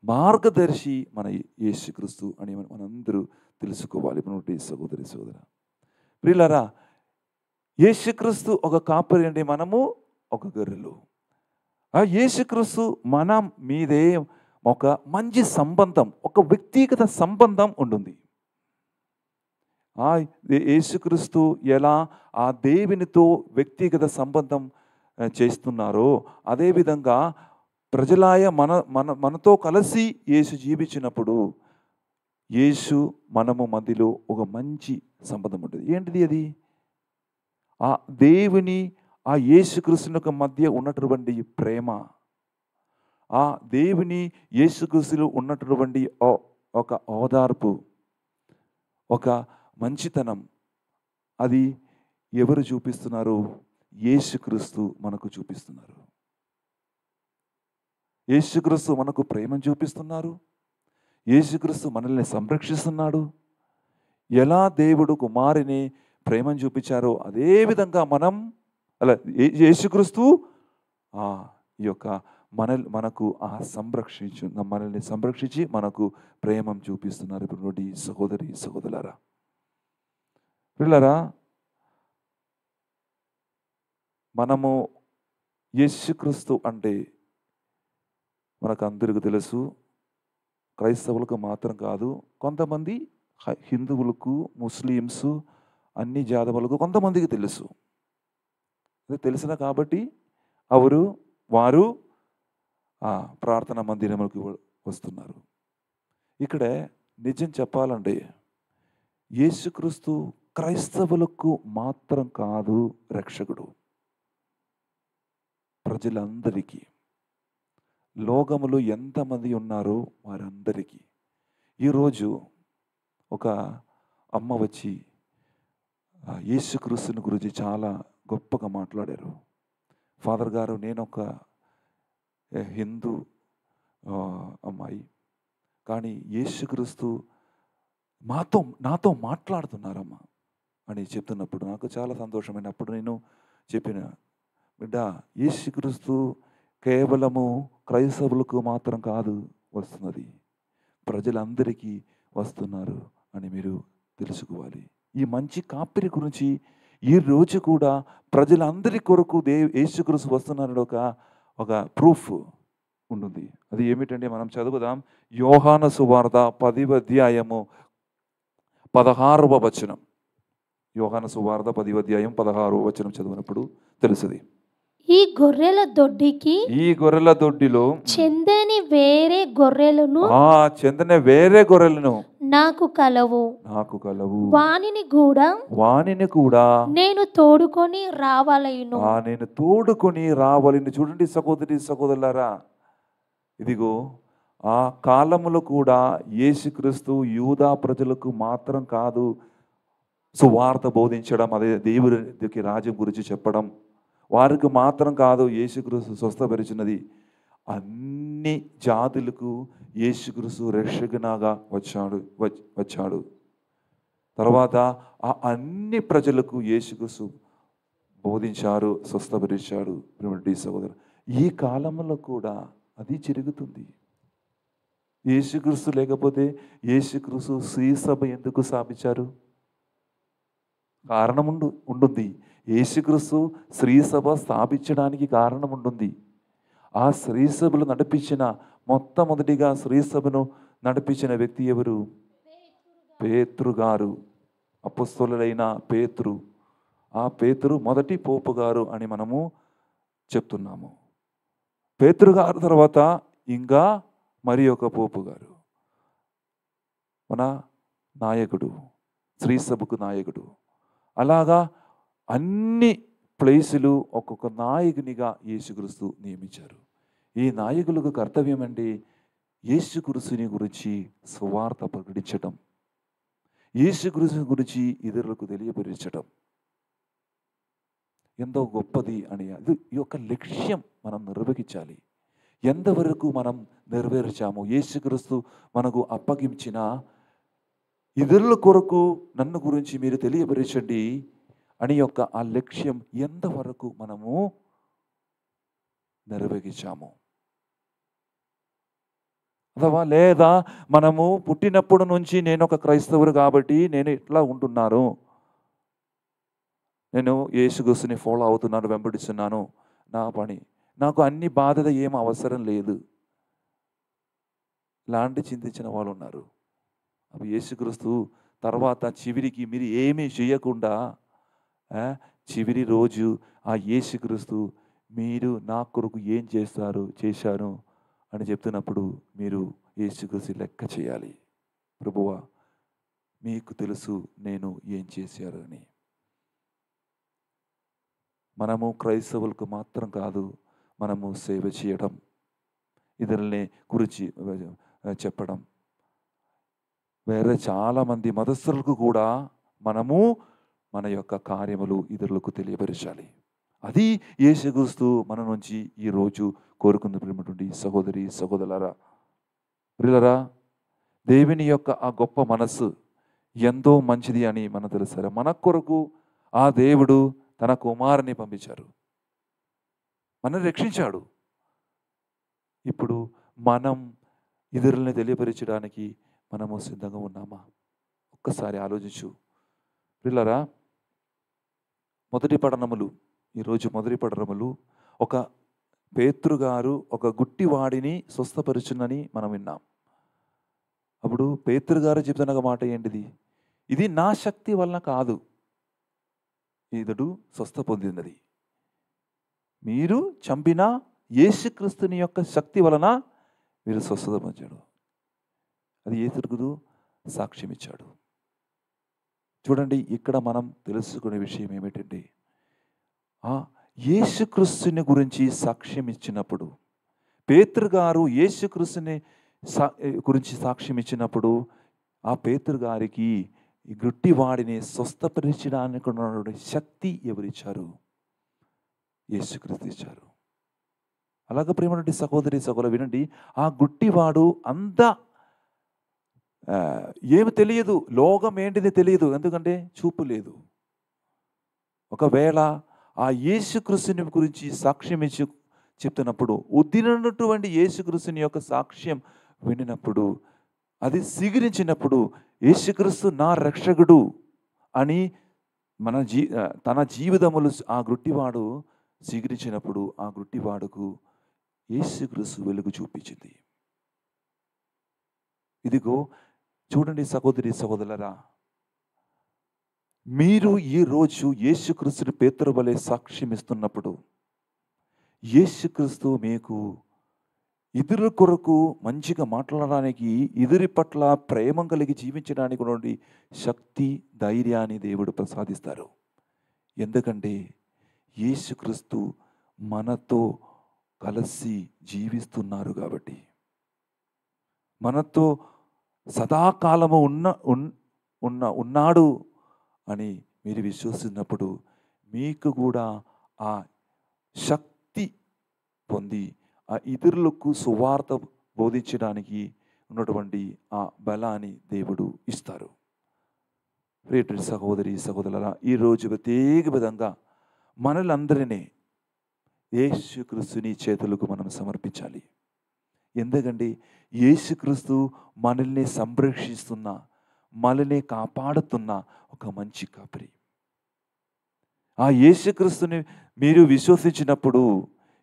S3: మార్గదర్శి మన యేసుక్రీస్తు అని మనందరూ తెలుసుకోవాలి. సహోదరి సహోదర ప్రియులారా, యేసుక్రీస్తు ఒక కాపరి అంటే మనము ఒక గొర్రెలు. ఆ యేసుక్రీస్తు మన మీదే ఒక మంచి సంబంధం, ఒక వ్యక్తిగత సంబంధం ఉంటుంది. ఆ యేసుక్రీస్తు ఎలా ఆ దేవునితో వ్యక్తిగత సంబంధం చేస్తున్నారో అదేవిధంగా ప్రజలాయ మనతో కలిసి యేసు జీవించినప్పుడు మనము మధ్యలో ఒక మంచి సంబంధం ఉంటుంది. ఏంటిది అది? ఆ దేవుని ఆ యేసుక్రీస్తు మధ్య ఉన్నటువంటి ప్రేమ, ఆ దేవుని యేసుక్రీస్తులో ఉన్నటువంటి ఒక ఓదార్పు, ఒక మంచితనం, అది ఎవరు చూపిస్తున్నారు? యేసుక్రీస్తు మనకు చూపిస్తున్నారు. యేసుక్రీస్తు మనకు ప్రేమను చూపిస్తున్నారు. యేసుక్రీస్తు మనల్ని సంరక్షిస్తున్నాడు. ఎలా దేవుడు కుమారుని ప్రేమను చూపించారో అదేవిధంగా మనం యేసుక్రీస్తు ఈ యొక్క మనకు మనల్ని సంరక్షించి మనకు ప్రేమను చూపిస్తున్నారు. ఇప్పుడు సహోదరి సహోదరులారా, పిల్లరా, మనము యేసుక్రీస్తు అంటే మనకు అందరికీ తెలుసు. క్రైస్తవులకు మాత్రం కాదు, కొంతమంది హిందువులకు, ముస్లిమ్స్, అన్ని జాతములకు కొంతమందికి తెలుసు. తెలిసిన కాబట్టి వారు ప్రార్థనా మందిరములకు వస్తున్నారు. ఇక్కడ నిజం చెప్పాలంటే యేసుక్రీస్తు క్రైస్తవులకు మాత్రం కాదు రక్షకుడు, ప్రజలందరికీ, లోకములో ఎంతమంది ఉన్నారో వారందరికీ. ఈరోజు ఒక అమ్మ వచ్చి యేసుక్రీస్తుని గురించి చాలా గొప్పగా మాట్లాడారు. ఫాదర్ గారు, నేను ఒక హిందూ అమ్మాయి, కానీ యేసుక్రీస్తు నాతో మాట్లాడుతున్నారమ్మా అని చెప్తున్నప్పుడు నాకు చాలా సంతోషమైనప్పుడు నేను చెప్పిన, బిడ్డ, యేసుక్రీస్తు కేవలము క్రైస్తవులకు మాత్రం కాదు వస్తున్నది, ప్రజలందరికీ వస్తున్నారు అని మీరు తెలుసుకోవాలి. ఈ మంచి కాపరి గురించి ఈ రోజు కూడా ప్రజలందరి కొరకు యేసుక్రీస్తు వస్తున్నారని ఒక ప్రూఫ్ ఉంటుంది. అది ఏమిటంటే మనం చదువుదాం. యోహాను సువార్త 10వ అధ్యాయము 16వ వచనం. యోహాను సువార్త 10వ అధ్యాయం 16వ వచనం చదివినప్పుడు తెలుస్తుంది.
S4: ఈ గొర్రెల దొడ్డిలో చెందని వేరే గొర్రెలను నాకు కలవు. వానిని కూడా నేను తోడుకొని రావాలను.
S3: చూడండి సహోదరి సహోదరులారా, ఇదిగో ఆ కాలములో కూడా యేసుక్రీస్తు యూదా ప్రజలకు మాత్రం కాదు సువార్త బోధించడం, అదే దేవుడికి రాజ్యం గురించి చెప్పడం, వారికి మాత్రం కాదు యేసుక్రీస్తు స్వస్థపరిచినది, అన్ని జాతులకు యేసుక్రీస్తు రక్షకునిగా వచ్చాడు. తర్వాత ఆ అన్ని ప్రజలకు యేసుక్రీస్తు బోధించారు, స్వస్థపరిచాడు. సహోదరు, ఈ కాలంలో కూడా అది జరుగుతుంది. యేసుక్రీస్తు లేకపోతే యేసుక్రీస్తు శ్రీ సభ ఎందుకు స్థాపించారు? కారణం ఉంటుంది. యేసుక్రీస్తు శ్రీ సభ స్థాపించడానికి కారణం ఉంటుంది. ఆ శ్రీ సభలు నడిపించిన మొట్టమొదటిగా శ్రీ సభను నడిపించిన వ్యక్తి ఎవరు? పేతురు గారు, అపొస్తలుడైన పేతురు. ఆ పేతురు మొదటి పోపు గారు అని మనము చెప్తున్నాము. పేతురు గారు తర్వాత ఇంకా మరి ఒక పోపు గారు, మన నాయకుడు, శ్రీ సభకు నాయకుడు. అలాగా అన్ని ప్లేసులు ఒక్కొక్క నాయకునిగా యేసుక్రీస్తు నియమించారు. ఈ నాయకులకు కర్తవ్యం అంటే యేసుక్రీస్తుని గురించి సువార్త ప్రకటించటం, యేసుక్రీస్తుని గురించి ఇతరులకు తెలియపరచడం ఎంతో గొప్పది అని ఈ యొక్క లక్ష్యం మనం నిర్వహించాలి. ఎంతవరకు మనం నెరవేర్చాము? యేసుక్రీస్తు మనకు అప్పగించిన ఇతరుల కొరకు నన్ను గురించి మీరు తెలియపరచండి అని యొక్క ఆ లక్ష్యం ఎంతవరకు మనము నెరవేర్చాము? అథవా లేదా మనము పుట్టినప్పటి నుంచి నేను ఒక క్రైస్తవుడు కాబట్టి నేను ఇట్లా ఉంటున్నాను, నేను యేసుక్రీస్తుని ఫాలో అవుతున్నాను, వెంబడిస్తున్నాను, నా పని, నాకు అన్ని బాధ్యత ఏం అవసరం లేదు, లాంటి చింతించిన వాళ్ళు ఉన్నారు. అవి యేసుక్రీస్తు తర్వాత చివరికి మీరు ఏమీ చేయకుండా చివరి రోజు ఆ యేసుక్రీస్తు మీరు నా కొరకు ఏం చేశాను అని చెప్తున్నప్పుడు మీరు యేసుక్రీస్తు లెక్క చేయాలి. ప్రభువా, మీకు తెలుసు నేను ఏం చేశారు అని. మనము క్రైస్తవులకు మాత్రం కాదు, మనము సేవ చేయడం, ఇతరులని గురించి చెప్పడం, వేరే చాలామంది మతస్థులకు కూడా మనము మన యొక్క కార్యములు ఇతరులకు తెలియపరచాలి. అది యేసుక్రీస్తు మన నుంచి ఈరోజు కోరుకున్నటువంటి సహోదరి సహోదరులారా, ప్రియులారా, దేవుని యొక్క ఆ గొప్ప మనస్సు ఎంతో మంచిది అని మనం తెలుసారా. మన కొరకు ఆ దేవుడు తన కుమారుని పంపించారు, మనల్ని రక్షించాడు. ఇప్పుడు మనం ఇతరులని తెలియపరచడానికి మనము సిద్ధంగా ఉన్నామా? ఒక్కసారి ఆలోచించు ప్రియులారా. ఈరోజు మొదటి పట్టణములు ఒక పేతురు గారు ఒక గుట్టివాడిని స్వస్థపరుచునని మనం విన్నాం. అప్పుడు పేతురు గారు చెప్తున్న మాట ఏంటిది? ఇది నా శక్తి వలన కాదు ఇతడు స్వస్థ పొందినది, మీరు చంపిన యేసుక్రీస్తుని యొక్క శక్తి వలన మీరు స్వస్థత పొందాడు. అది యేసుక్రీస్తు సాక్ష్యం ఇచ్చాడు. చూడండి, ఇక్కడ మనం తెలుసుకునే విషయం ఏమిటంటే, యేసుక్రీస్తుని గురించి సాక్ష్యం ఇచ్చినప్పుడు, పేతురు గారు యేసుక్రీస్తుని గురించి సాక్ష్యం ఇచ్చినప్పుడు ఆ పేతురు గారికి ఈ గుడ్డివాడిని స్వస్థపరచడానికి ఉన్న శక్తి ఎవరిచ్చారు? యేసుక్రీస్తు ఇచ్చారు. అలాగే ప్రేమటువంటి సహోదరి సహోదరు వినండి, ఆ గుడ్డివాడు అంత ఏమి తెలియదు, లోకం ఏంటిది తెలియదు, ఎందుకంటే చూపు లేదు. ఒకవేళ ఆ యేసుక్రీస్తుని గురించి సాక్ష్యం ఇచ్చి చెప్తున్నప్పుడు, ఉద్దినటువంటి యేసుక్రీస్తుని యొక్క సాక్ష్యం వినినప్పుడు, అది స్వీకరించినప్పుడు, యేసుక్రీస్తు నా రక్షకుడు అని తన జీవితములు ఆ గుడ్డివాడు స్వీకరించినప్పుడు, ఆ గుడ్డివాడుకు యేసుక్రీస్తు వెలుగు చూపించింది. ఇదిగో చూడండి సహోదరి సహోదరులారా, మీరు ఈరోజు యేసుక్రీస్తుని పేతురు వలె సాక్ష్యం ఇస్తున్నప్పుడు, యేసుక్రీస్తు మీకు ఇతరుల కొరకు మంచిగా మాట్లాడడానికి, ఇతరి పట్ల ప్రేమ కలిగి జీవించడానికి నుండి శక్తి, ధైర్యాన్ని దేవుడు ప్రసాదిస్తారు. ఎందుకంటే యేసుక్రీస్తు మనతో కలిసి జీవిస్తున్నారు కాబట్టి, మనతో సదాకాలము ఉన్నాడు అని మీరు విశ్వసిస్తున్నప్పుడు, మీకు కూడా ఆ శక్తి పొంది ఆ ఇతరులకు సువార్త బోధించడానికి ఉన్నటువంటి ఆ బలాన్ని దేవుడు ఇస్తారు. ప్రియమైన సహోదరి సహోదరులారా, ఈరోజు ప్రత్యేక విధంగా మనలందరినీ యేసుక్రీస్తుని చేతులకు మనం సమర్పించాలి. ఎందుకంటే యేసుక్రీస్తు మనల్ని సంరక్షిస్తున్న, మనల్ని కాపాడుతున్న ఒక మంచి కాపరి. ఆ యేసుక్రీస్తుని మీరు విశ్వసించినప్పుడు,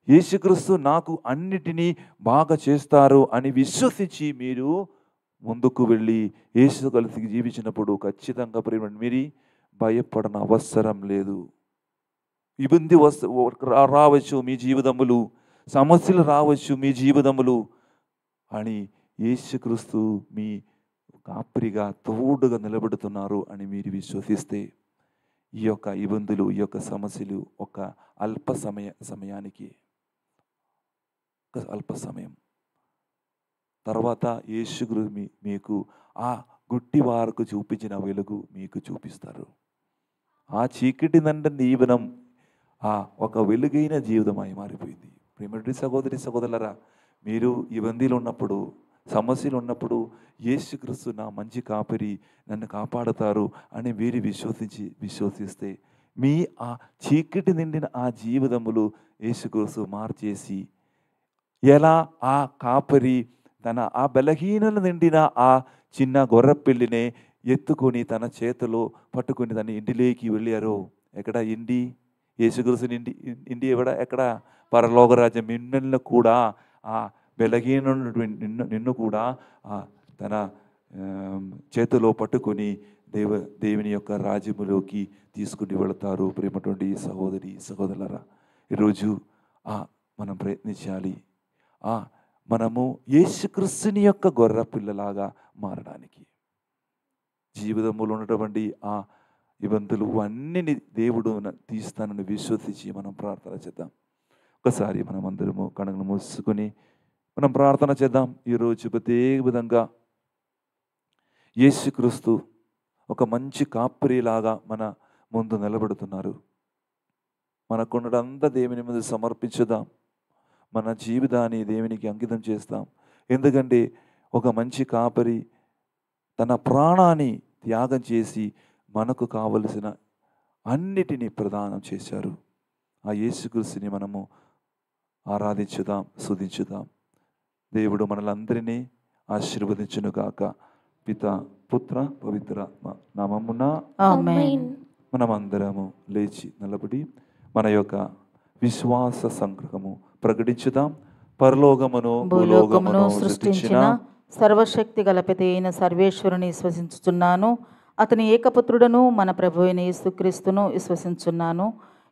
S3: యేసుక్రీస్తు నాకు అన్నిటినీ బాగా చేస్తారు అని విశ్వసించి మీరు ముందుకు వెళ్ళి యేసు కలిసి జీవించినప్పుడు ఖచ్చితంగా ప్రేమ మీరు భయపడన అవసరం లేదు. ఇబ్బంది రావచ్చు మీ జీవితములు, సమస్యలు రావచ్చు మీ జీవితములు, అని యేసుక్రీస్తు మీ కాపరిగా తోడుగా నిలబడుతున్నారు అని మీరు విశ్వసిస్తే, ఈ యొక్క ఇబ్బందులు, ఈ యొక్క సమస్యలు ఒక అల్ప సమయానికి, అల్ప సమయం తర్వాత యేసుక్రీస్తు మీకు ఆ గుడ్డి వారికి చూపించిన వెలుగు మీకు చూపిస్తారు. ఆ చీకటి నండ జీవనం ఆ ఒక వెలుగైన జీవితమై మారిపోయింది. ప్రియమైన సహోదరి సహోదరులారా, మీరు ఇబ్బందులు ఉన్నప్పుడు, సమస్యలు ఉన్నప్పుడు, యేసుక్రీస్తు నా మంచి కాపరి, నన్ను కాపాడుతారు అని మీరు విశ్వసిస్తే మీ ఆ చీకటి నిండిన ఆ జీవితములు యేసుక్రీస్తు మార్చేసి, ఎలా ఆ కాపరి తన ఆ బలహీనలు నిండిన ఆ చిన్న గొర్రెపిల్లినే ఎత్తుకొని తన చేతిలో పట్టుకొని తన ఇంటిలోకి వెళ్ళారో, ఎక్కడ ఇండి యేసుక్రీస్తుని ఇండి ఎక్కడ పరలోకరాజ్యం. నిన్ను కూడా ఆ బలహీన నిన్ను కూడా తన చేతిలో పట్టుకొని దేవుని యొక్క రాజ్యములోకి తీసుకుని వెళతారు. ప్రేమటువంటి సహోదరి సహోదరులారా, ఈరోజు మనం ప్రయత్నించాలి మనము యేసుక్రీస్తుని యొక్క గొర్రె పిల్లలాగా మారడానికి. జీవితంలో ఉన్నటువంటి ఆ ఇబ్బందులు అన్నిని దేవుడు తీస్తానని విశ్వసించి మనం ప్రార్థన చేద్దాం. ఒకసారి మనం అందరము కనుగలు మూసుకొని మనం ప్రార్థన చేద్దాం. ఈరోజు ప్రత్యేక విధంగా యేసుక్రీస్తు ఒక మంచి కాపరిలాగా మన ముందు నిలబడుతున్నారు. మనకున్నదంతా దేవుని ముందు సమర్పించుదాం. మన జీవితాన్ని దేవునికి అంకితం చేస్తాం. ఎందుకంటే ఒక మంచి కాపరి తన ప్రాణాన్ని త్యాగం చేసి మనకు కావలసిన అన్నిటినీ ప్రదానం చేశారు. ఆ యేసుక్రీస్తుని మనము ఆరాధించుదాం, స్తుతించుదాం. దేవుడు మనలందరినీ ఆశీర్వదించునుగాక. పిత, పుత్ర, పవిత్రాత్మ నామమున
S4: ఆమేన్.
S3: మనమందరము లేచి నిలబడి మన యొక్క విశ్వాస సంగ్రహము ప్రకటించుదాం. పరలోకమును
S2: భూలోకమును సృష్టించిన సర్వశక్తి గల పిత అయిన సర్వేశ్వరుని విశ్వసించుచున్నాను. అతని ఏకపుత్రుడను మన ప్రభు అయిన యేసుక్రీస్తును విశ్వసించున్నాను.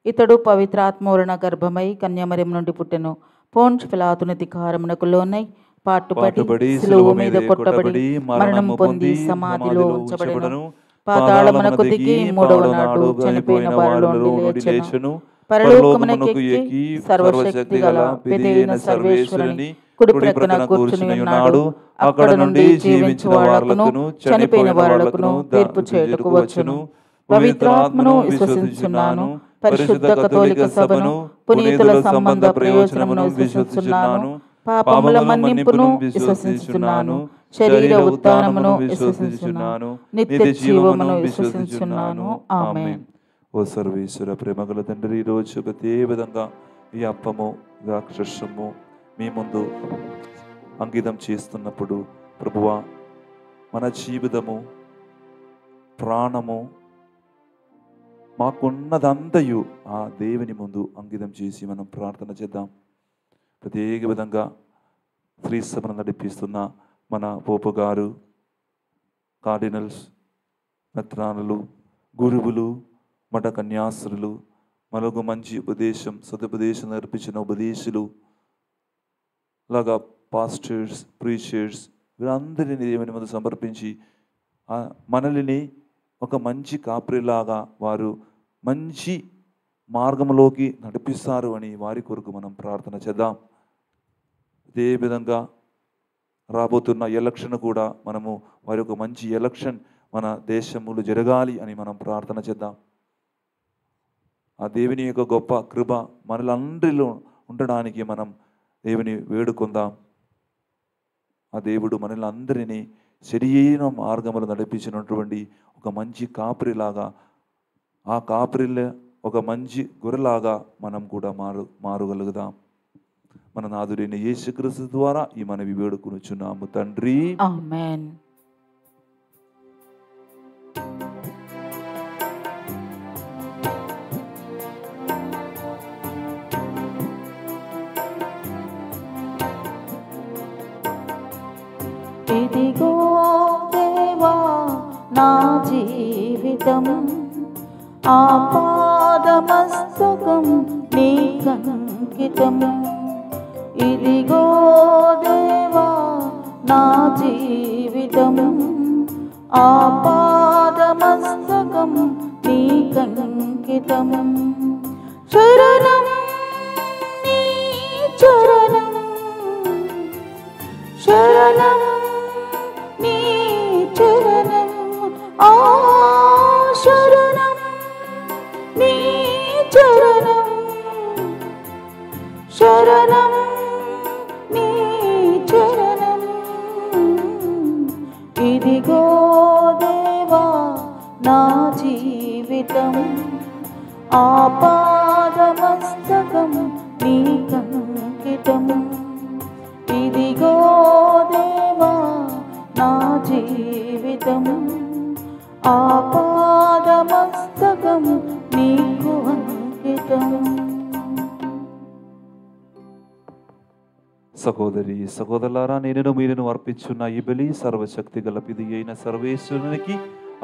S2: ఇతడు పవిత్రాత్మూలన గర్భమై కన్యమరియం నుండి పుట్టెను. పోంచ్ పిలాతుని అధికారమునకు లోనై పాటుపడి శిలువ మీద కొట్టబడి మరణము పొంది సమాధిలో ఉంచబడెను. పాతాళమునకు దిగి మూడవ నాడు చనిపోయిన వారిలో నుండి లేచెను. పరలోకమునకు ఎక్కి సర్వశక్తి గల పిత అయిన సర్వేశ్వరుని కుడి ప్రక్కన కూర్చుని ఉన్నాడు. అక్కడ నుండి జీవించు వాళ్లకును చనిపోయిన వాళ్లకును తీర్పు చేయుటకు వచ్చును. పవిత్రాత్మను విశ్వసించున్నాను. పరిశుద్ధ కథోలిక సభను, పునీతుల సంబంధ ప్రయోజనమును విశ్వసించున్నాను. పాపముల మన్నింపును విశ్వసించుచున్నాను, శరీర ఉత్థానమును విశ్వసించుచున్నాను, నిత్య జీవమును విశ్వసించుచున్నాను. ఆమేన్.
S3: ఓ సర్వేశ్వర ప్రేమగల తండ్రి, ఈరోజు అదే విధంగా ఈ అప్పము ద్రాక్షరసము మీ ముందు అంకితం చేస్తున్నప్పుడు ప్రభువా, మన జీవితము ప్రాణము మాకున్నదంతయు ఆ దేవుని ముందు అంకితం చేసి మనం ప్రార్థన చేద్దాం. ప్రత్యేక విధంగా శ్రీసభను నడిపిస్తున్న మన పోపు గారు, కార్డినల్స్, మెత్రానులు, గురువులు, మఠ కన్యాస్త్రులు, మనకు మంచి ఉపదేశం సదుపదేశం నేర్పించిన ఉపదేశులు, అలాగా పాస్టర్స్, ప్రీచర్స్, వీరందరినీ దేవుని ముందు సమర్పించి మనల్ని ఒక మంచి కాపరిలాగా వారు మంచి మార్గంలోకి నడిపిస్తారు అని వారి కొరకు మనం ప్రార్థన చేద్దాం. అదే విధంగా రాబోతున్న ఎలక్షన్ కూడా మనము వారి యొక్క మంచి ఎలక్షన్ మన దేశములు జరగాలి అని మనం ప్రార్థన చేద్దాం. ఆ దేవుని యొక్క గొప్ప కృప మనలందరిలో ఉండడానికి మనం దేవుని వేడుకుందాం. ఆ దేవుడు మనలందరినీ సరియైన మార్గములు నడిపించినటువంటి ఒక మంచి కాపరిలాగా, ఆ కాపరిలో ఒక మంచి గొర్రెలాగా మనం కూడా మారగలుగుదాం. మన నాథుడైన యేసుక్రీస్తు ద్వారా ఈ మనవి వేడుకొనుచున్నాము తండ్రి.
S2: ఆమేన్. ఇదిగో దేవా నా జీవితం, ఆపాదమస్తకం నీకంకితం. ఇదిగో దేవా నా జీవితం, ఆపాదమస్తకం నీకంకితం. శరణం నీ చరణం, శరణం నీ చరణం, ఆ శరణం నీ చరణం, శరణం నీ చరణం. ఇదిగో దేవా నా జీవితం, ఆపాదమస్తకం నీకంకితం. ఇదిగో దేవా నా జీవితం, ఆపాదమస్తకం నీకు అంకితం.
S3: సహోదరి సహోదరులారా, నేను మీరును అర్పించున్న ఈ బలి సర్వశక్తి గల పిది అయిన సర్వేశ్వరునికి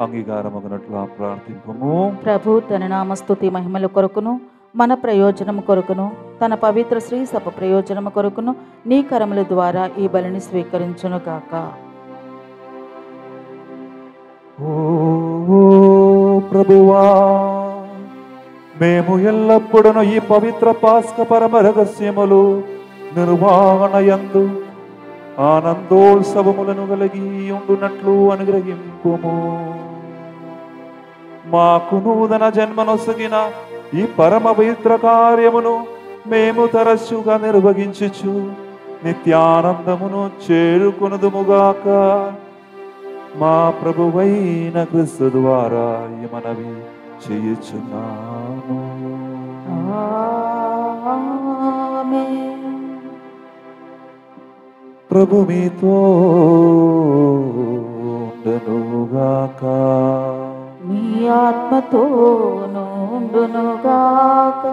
S3: అంగీకారమగినట్లా ప్రార్థింపము.
S2: ప్రభు తన నామస్తుతి మహిమల కొరకును మన ప్రయోజనము కొరకును తన పవిత్ర శ్రీ సభ ప్రయోజనము కొరకును నీ కరముల ద్వారా ఈ బలిని స్వీకరించును గాక.
S3: ఓ ప్రభువా, మేము ఎల్లప్పుడూ ఈ పవిత్ర పాస్క పరమ రహస్యములు నిర్వహణయందు ఆనందోత్సవములను కలిగి ఉండునట్లు అనుగ్రహింపుము. మాకు నూతన జన్మనొసగిన ఈ పరమ పవిత్ర కార్యమును మేము తరచుగా నిర్వహించుచు నిత్యానందమును చేరుకొనుదుముగాక. మా ప్రభువైన క్రీస్తు ద్వారా ఈ మనవి చేయుచున్నాము.
S2: ఆమేన్.
S3: ప్రభు మీతో ఉండునుగాక.
S2: నీ ఆత్మతోను ఉండును గాక.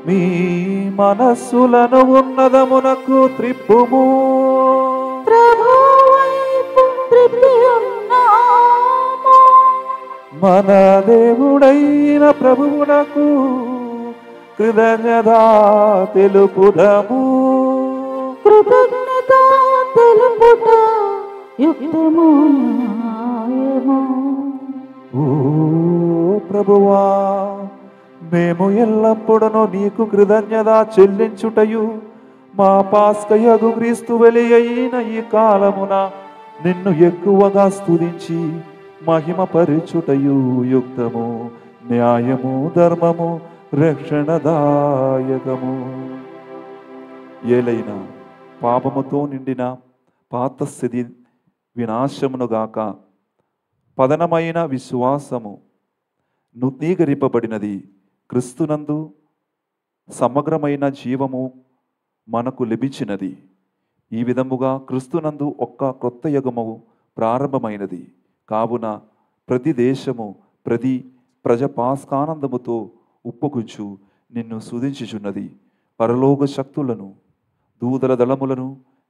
S3: మీ మనస్సులను ఉన్నదమునకు త్రిప్పుము.
S2: ప్రభువైపు త్రిప్పి ఉన్నాము.
S3: మన దేవుడైన ప్రభువునకు కృతజ్ఞత తెలుపుదము.
S2: కృతజ్ఞత తెలుపుట యుక్తము న్యాయము.
S3: ఓ ప్రభువా, మేము ఎల్లప్పుడూ నీకు కృతజ్ఞత చెల్లించుటయు మా పాస్కయగు క్రీస్తు వెలి అయిన ఈ కాలమున నిన్ను ఎక్కువగా స్తుతించి మహిమపరచుటయు యుక్తము, న్యాయము, ధర్మము, రక్షణదాయకము. ఏలైనా పాపముతో నిండిన పాత స్థితి వినాశమునుగాక పదనమైన విశ్వాసము నూతనీకరింపబడినది. క్రీస్తునందు సమగ్రమైన జీవము మనకు లభించినది. ఈ విధముగా క్రీస్తునందు ఒక్క క్రొత్త యుగము ప్రారంభమైనది. కావున ప్రతి దేశము ప్రతి ప్రజ పాస్కానందముతో ఉప్పొంగుచు నిన్ను స్తుతించుచున్నది. పరలోక శక్తులను దూతల దళములను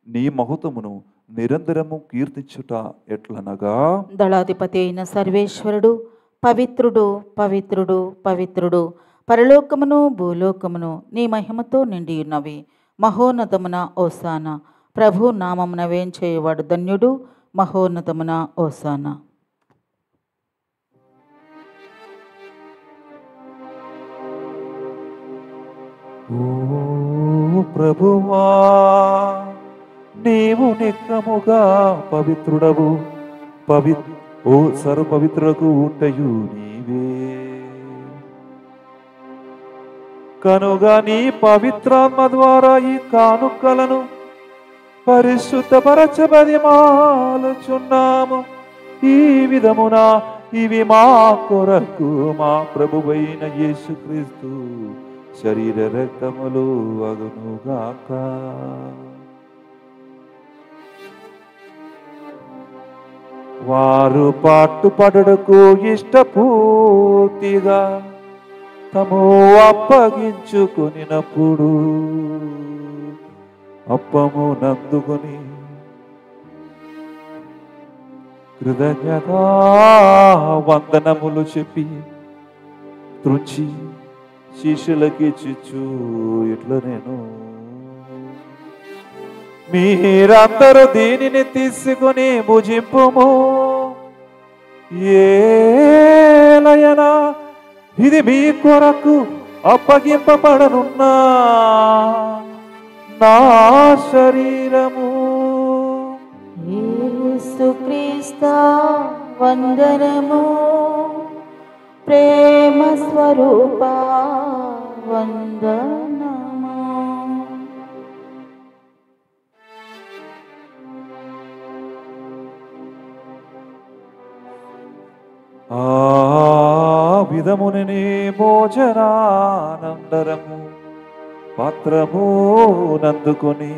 S3: నీ మహత్వమును నిరంతరము కీర్తించుట ఎట్లనగా,
S2: దళాధిపతి అయిన సర్వేశ్వరుడు పవిత్రుడు పవిత్రుడు పవిత్రుడు, పరలోకమును భూలోకమును నీ మహిమతో నిండి ఉన్నవి. మహోన్నతమున ఓసాన, ప్రభు నామమున వేంచేయవాడు ధన్యుడు. మహోన్నతమున ఓసాన.
S3: ఓ ప్రభువా, నీవు నిక్కముగా పవిత్రుడవు. ఓ సర్వ పవిత్రులకు ఊటయు నీవే. కనుక నీ పవిత్రాత్మ ద్వారా ఈ కానుకలను పరిశుద్ధపరచబది మాలుచున్నాము. ఈ విధమున ఇవి మా కొరకు మా ప్రభువైన యేసుక్రీస్తు శరీర రక్తములు అగునుగాక. వారు పాటుపడుటకు ఇష్టపూర్తిగా తము అప్పగించుకొనినప్పుడు అప్పము నందుకొని కృతజ్ఞతా వందనములు చెప్పి త్రుంచి శిష్యులకిచ్చుచు ఇట్లా నేను, మీరందరూ దీనిని తీసుకొని భుజింపుము. ఏలయనా ఇది మీ కొరకు అప్పగింపబడనున్న నా శరీరము.
S2: యేసుక్రీస్తు వందనము. ప్రేమ స్వరూప వందనము.
S3: ఆ విధముననే భోజనానంతరము పాత్రము నందుకొని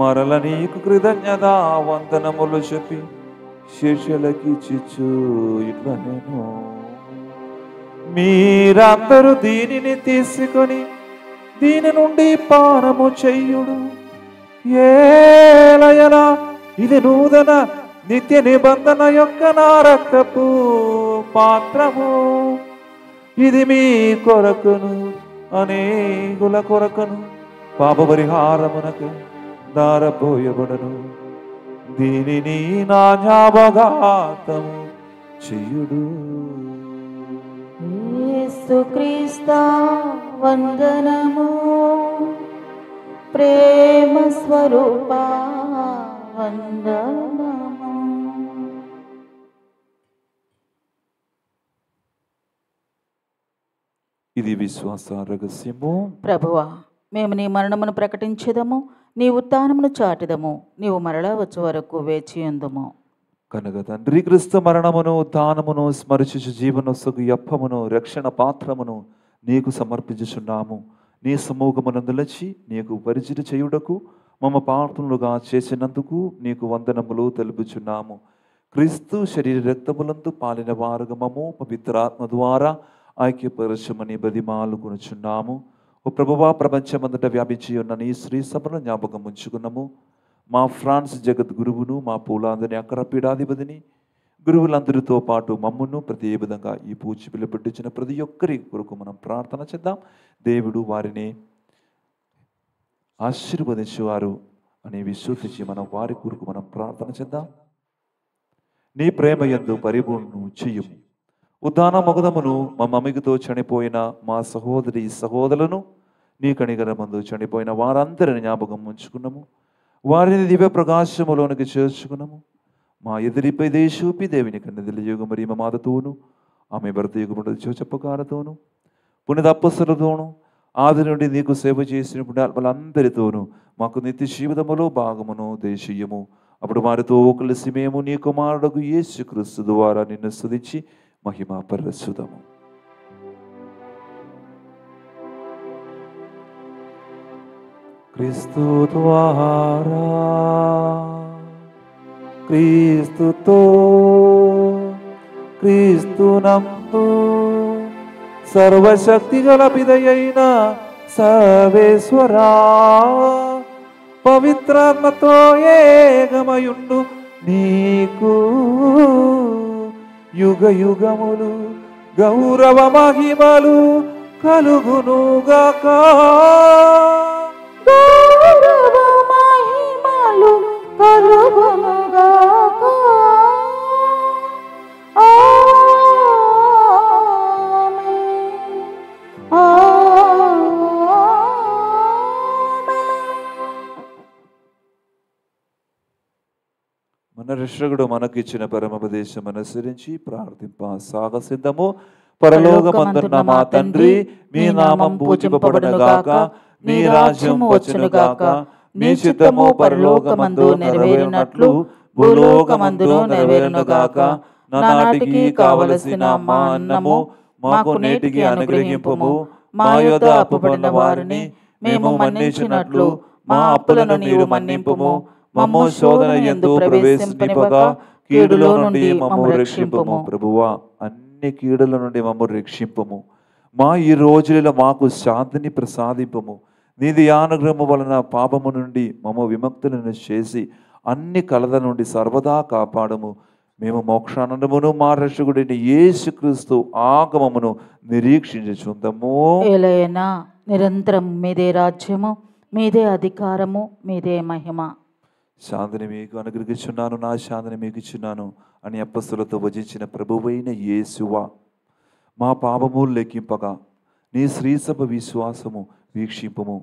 S3: మరల నీకు కృతజ్ఞత వందనములు చెప్పి శిష్యులకిచ్చుచు ఇట్లా నేను, మీరందరూ దీనిని తీసుకొని దీని నుండి పానము చెయ్యుడు. ఏలయనా ఇది నూతన నిత్య నిబంధన యొక్క నా రక్తపు పాత్రము. ఇది మీ కొరకును అనేకుల కొరకును పాప పరిహారమునకు దారపోయబడను. దీనిని నా జ్ఞాపకార్థము చెయ్యుడు.
S2: యేసుక్రీస్తు వందనము. ప్రేమ స్వరూప వందనము.
S3: ఇది విశ్వాస రహస్యము.
S2: ప్రభువా, మేము నీ మరణమును ప్రకటించెదము, నీ ఉత్థానమును చాటెదము. నీవు మరలా వచ్చే వరకు వేచి ఉందుము.
S3: కనుక తండ్రి క్రీస్తు మరణమును ఉత్థానమును స్మరించు జీవనొసగు అప్పమును రక్షణ పాత్రమును నీకు సమర్పించుచున్నాము. నీ సమూహమునందు నిలిచి నీకు పరిచర్య చేయుటకు మమ్మ పాత్రులుగా చేసినందుకు నీకు వందనములు తెలుపుచున్నాము. క్రీస్తు శరీర రక్తములందు పాలిన వారుగా మమ్ము పవిత్రాత్మ ద్వారా ఐక్యపరచమని బదిమాలుకొనుచున్నాము. ఓ ప్రభువా, ప్రపంచమంతటా వ్యాపించి ఉన్న నీ శ్రీ సభను జ్ఞాపకం ఉంచుకున్నాము. మా ఫ్రాన్స్ జగత్ గురువును, మా పూలాందని అక్కర పీఠాధిపతిని, గురువులందరితో పాటు మమ్మును ప్రతి ఏ విధంగా ఈ పూచి పిలుపెట్టించిన ప్రతి ఒక్కరి కొరకు మనం ప్రార్థన చేద్దాం. దేవుడు వారిని ఆశీర్వదించేవారు అని విశ్వసించి మనం వారి కొరకు మనం ప్రార్థన చేద్దాం. నీ ప్రేమ యందు పరిపూర్ణను చెయ్యము. ఉద్దాన మగుదమును మా మమ్మికతో చనిపోయిన మా సహోదరి సహోదరులను నీ కణిగరమందు చనిపోయిన వారందరిని జ్ఞాపకం ఉంచుకున్నాము. వారిని దివ్య ప్రకాశములోనికి చేర్చుకున్నాము. మా ఎదురిపై దేశూపి దేవుని కన్నదిల యుగ మరి మా మాతతోను ఆమె భర్త యుగముడు చెప్పకారతోను పుణిత అప్పసులతోను ఆది నుండి నీకు సేవ చేసిన వాళ్ళందరితోనూ మాకు నిత్య జీవితములో భాగమును దయచేయము. అప్పుడు వారితో కలిసి మేము నీ కుమారుడు యేసుక్రీస్తు ద్వారా నిన్ను స్తుతించి మహిమ పరచుదాము. క్రీస్తు ద్వారా క్రీస్తుతో క్రీస్తునందు సర్వశక్తి గల పిదయైన సర్వేశ్వరా పవిత్రాత్మతో ఏకమయుండు నీకు యుగ యుగములు గౌరవ మహిమలు కలుగునుగాక.
S2: గౌరవ మహిమలు కలుగునుగాక. ఆమేన్.
S3: మన రక్షకుడు మనకిచ్చిన పరమోపదేశం అనుసరించి ప్రార్థింప సాగసిద్ధము. పరలోకమందున్న మా తండ్రి, మీ నామం పూజింపబడునుగాక, మీ రాజ్యం వచ్చునుగాక, మీ చిత్తము పరలోకమందు నెరవేరినట్లు భూలోకమందును నెరవేరునుగాక. నానాటికి కావలసిన మా అన్నము మాకు నేటికి అనుగ్రహింపుము. మా యొద్ద అప్పుబడిన వారిని మేము మన్నించినట్లు మా అప్పులను నీవు మన్నింపుము. మమ్ము శోధన యందు ప్రవేశింపనివ్వగా కీడులో నుండి మమ్ము రక్షింపుము. ప్రభువా, అన్ని కీడుల నుండి మమ్ము రక్షింపుము. మా ఈ రోజులలో మాకు శాంతిని ప్రసాదింపుము. నీది అనుగ్రహము వలన పాపము నుండి మమ్ము విముక్తులను చేసి అన్ని కలత నుండి సర్వదా కాపాడము. మేము మోక్షానందమును మా రక్షకుడైన యేసుక్రీస్తు ఆగమమును నిరీక్షించుచుందము.
S2: ఏలైనా నిరంతరం మీదే రాజ్యము, మీదే అధికారము, మీదే మహిమ.
S3: శాంతిని మీకు అనుగ్రహించున్నాను, నా శాంతిని మీకు ఇచ్చున్నాను అని అప్పస్తులతో వచించిన ప్రభువైన యేసువా, మా పాపము లెక్కింపగా నీ శ్రీసభ విశ్వాసము వీక్షింపము.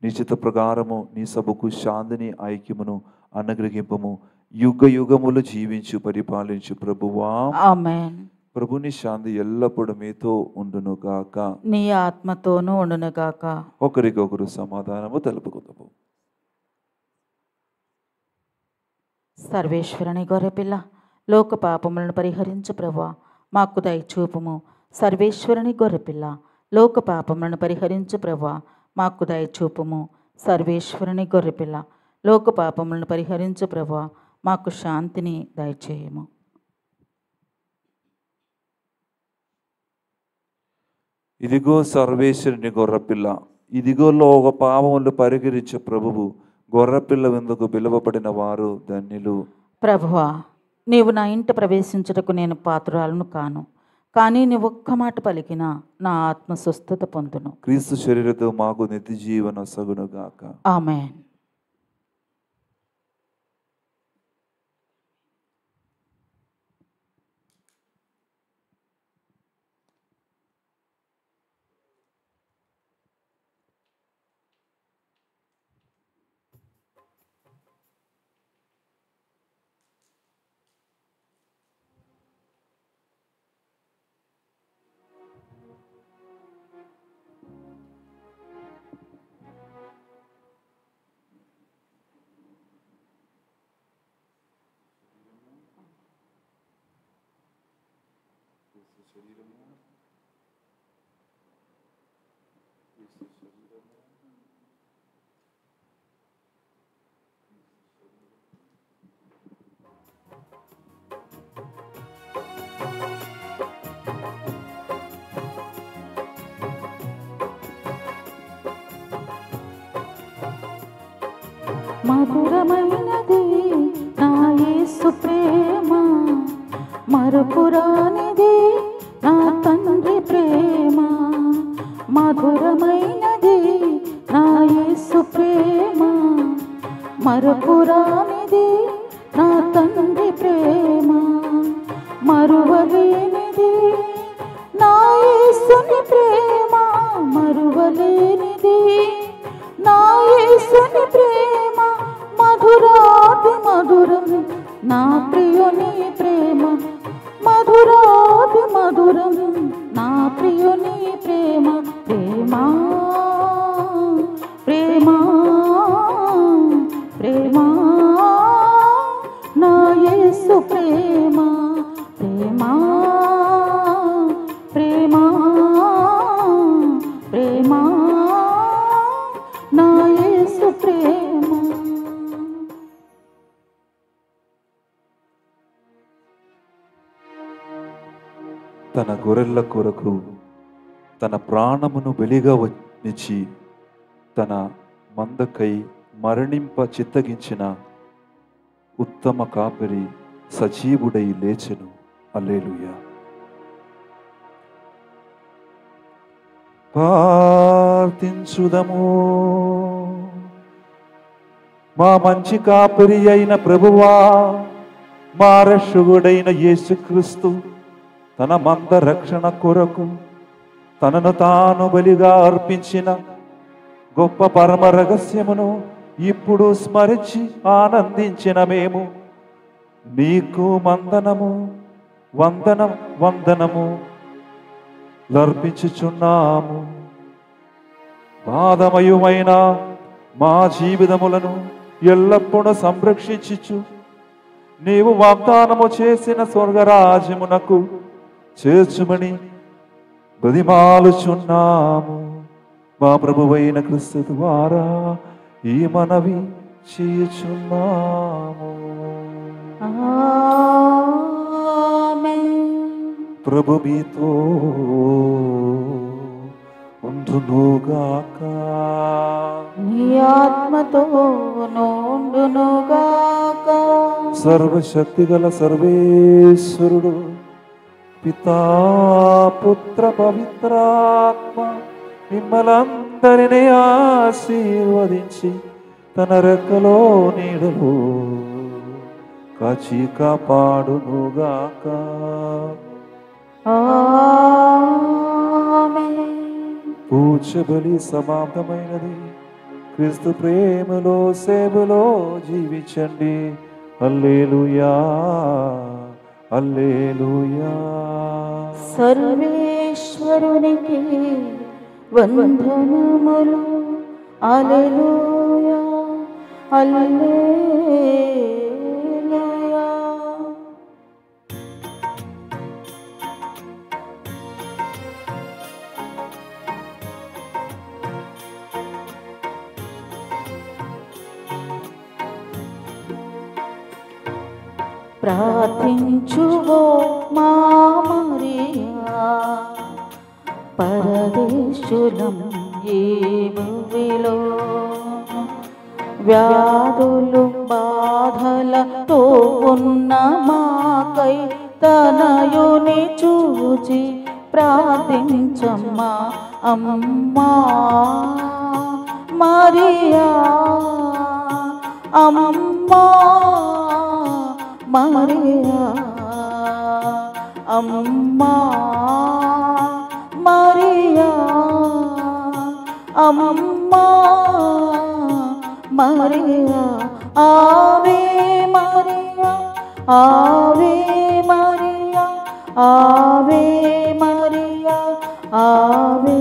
S3: నీ చిత్త ప్రకారము నీ సభకు శాంతిని ఐక్యమును అనుగ్రహింపము. యుగ యుగములు జీవించు పరిపాలించు ప్రభువా.
S2: ఆమేన్.
S3: ప్రభుని శాంతి ఎల్లప్పుడూ మీతో ఉండును గాక,
S2: నీ ఆత్మతోనూ ఉండునుగాక.
S3: ఒకరికొకరు సమాధానము తెలుపుకుందాము.
S2: సర్వేశ్వరుని గొర్రెపిల్ల, లోక పాపములను పరిహరించు ప్రభువా, మాకు దయచూపుము. సర్వేశ్వరుని గొర్రెపిల్ల, లోక పాపములను పరిహరించు ప్రభువా, మాకు దయచూపుము. సర్వేశ్వరుని గొర్రెపిల్ల, లోక పాపములను పరిహరించు ప్రభువా, మాకు శాంతిని దయచేయము.
S3: ఇదిగో సర్వేశ్వరుని గొర్రెపిల్ల, ఇదిగో లోక పాపములు పరిహరించు ప్రభువు. గొర్రెపిల్ల విందుకు పిలువబడిన వారు ధన్యులు.
S2: ప్రభువా, నీవు నా ఇంట ప్రవేశించుటకు నేను పాత్రురాలను కాను, కానీ నీ ఒక్క మాట పలికినా నా ఆత్మ స్వస్థత పొందును.
S3: క్రీస్తు శరీరతో మాకు నిత్య జీవన సగునుగాక.
S2: ఆమేన్. మధురమైనది నా యేసు ప్రేమ, మరుపురానిది నా తండ్రి ప్రేమ. మధురమైనది నా యేసు ప్రేమ, మరుపురానిది నా తండ్రి ప్రేమ. మరువలేనిది నా యేసుని ప్రేమ, మరువలేనిది నా యేసుని ప్రేమ. మధురాతి మధురం నా ప్రియుని ప్రేమ, మధురాతి మధురం నా ప్రియుని ప్రేమ. ప్రేమ
S3: తన గొర్రెల కొరకు తన ప్రాణమును బలిగా నిచ్చి తన మందకై మరణింప చిత్తగించిన ఉత్తమ కాపరి సజీవుడై లేచెను. హల్లెలూయా. ప్రార్థించుదము. మా మంచి కాపరి అయిన ప్రభువా, మా రక్షకుడైన యేసుక్రీస్తు తన మంద రక్షణ కొరకు తనను తాను బలిగా అర్పించిన గొప్ప పరమ రహస్యమును ఇప్పుడు స్మరించి ఆనందించిన మేము నీకు వందనము లర్పించుచున్నాము. బాధమయుమైన మా జీవితములను ఎల్లప్పుడూ సంరక్షించుచు నీవు వాగ్దానము చేసిన స్వర్గరాజ్యమునకు చేర్చుమని బతిమాలుచున్నాము. మా ప్రభువైన క్రీస్తు ద్వారా ఈ మనవి చేయుచున్నాము. ప్రభు మీతో ఉండునుగాక.
S2: నీ ఆత్మతో ఉండునుగాక.
S3: సర్వశక్తి గల సర్వేశ్వరుడు పితా పుత్ర పవిత్రాత్మ మిమ్మలందరినీ ఆశీర్వదించి తన రెక్కలో నీడలో కాచి కాపాడునుగాక. పూజ బలి సమాప్తమైనది. క్రీస్తు ప్రేమలో సేవలో జీవించండి. హల్లెలూయా, హల్లెలూయా.
S2: సర్వేశ్వరునికి వందనములు. హల్లెలూయా, హల్లెలూయా. ప్రార్థించువో మా మరియా, పరదేశులం ఈ భూమిలో వ్యాధులు బాధలతో ఉన్న మాకై తనయుని చూచి ప్రార్థించమ్మా అమ్మా మరియా, అమ్మా మరియా, అమ్మా మరియా, అమ్మా మరియా. ఆవే మరియా, ఆవే మరియా, ఆవే మరియా, ఆవే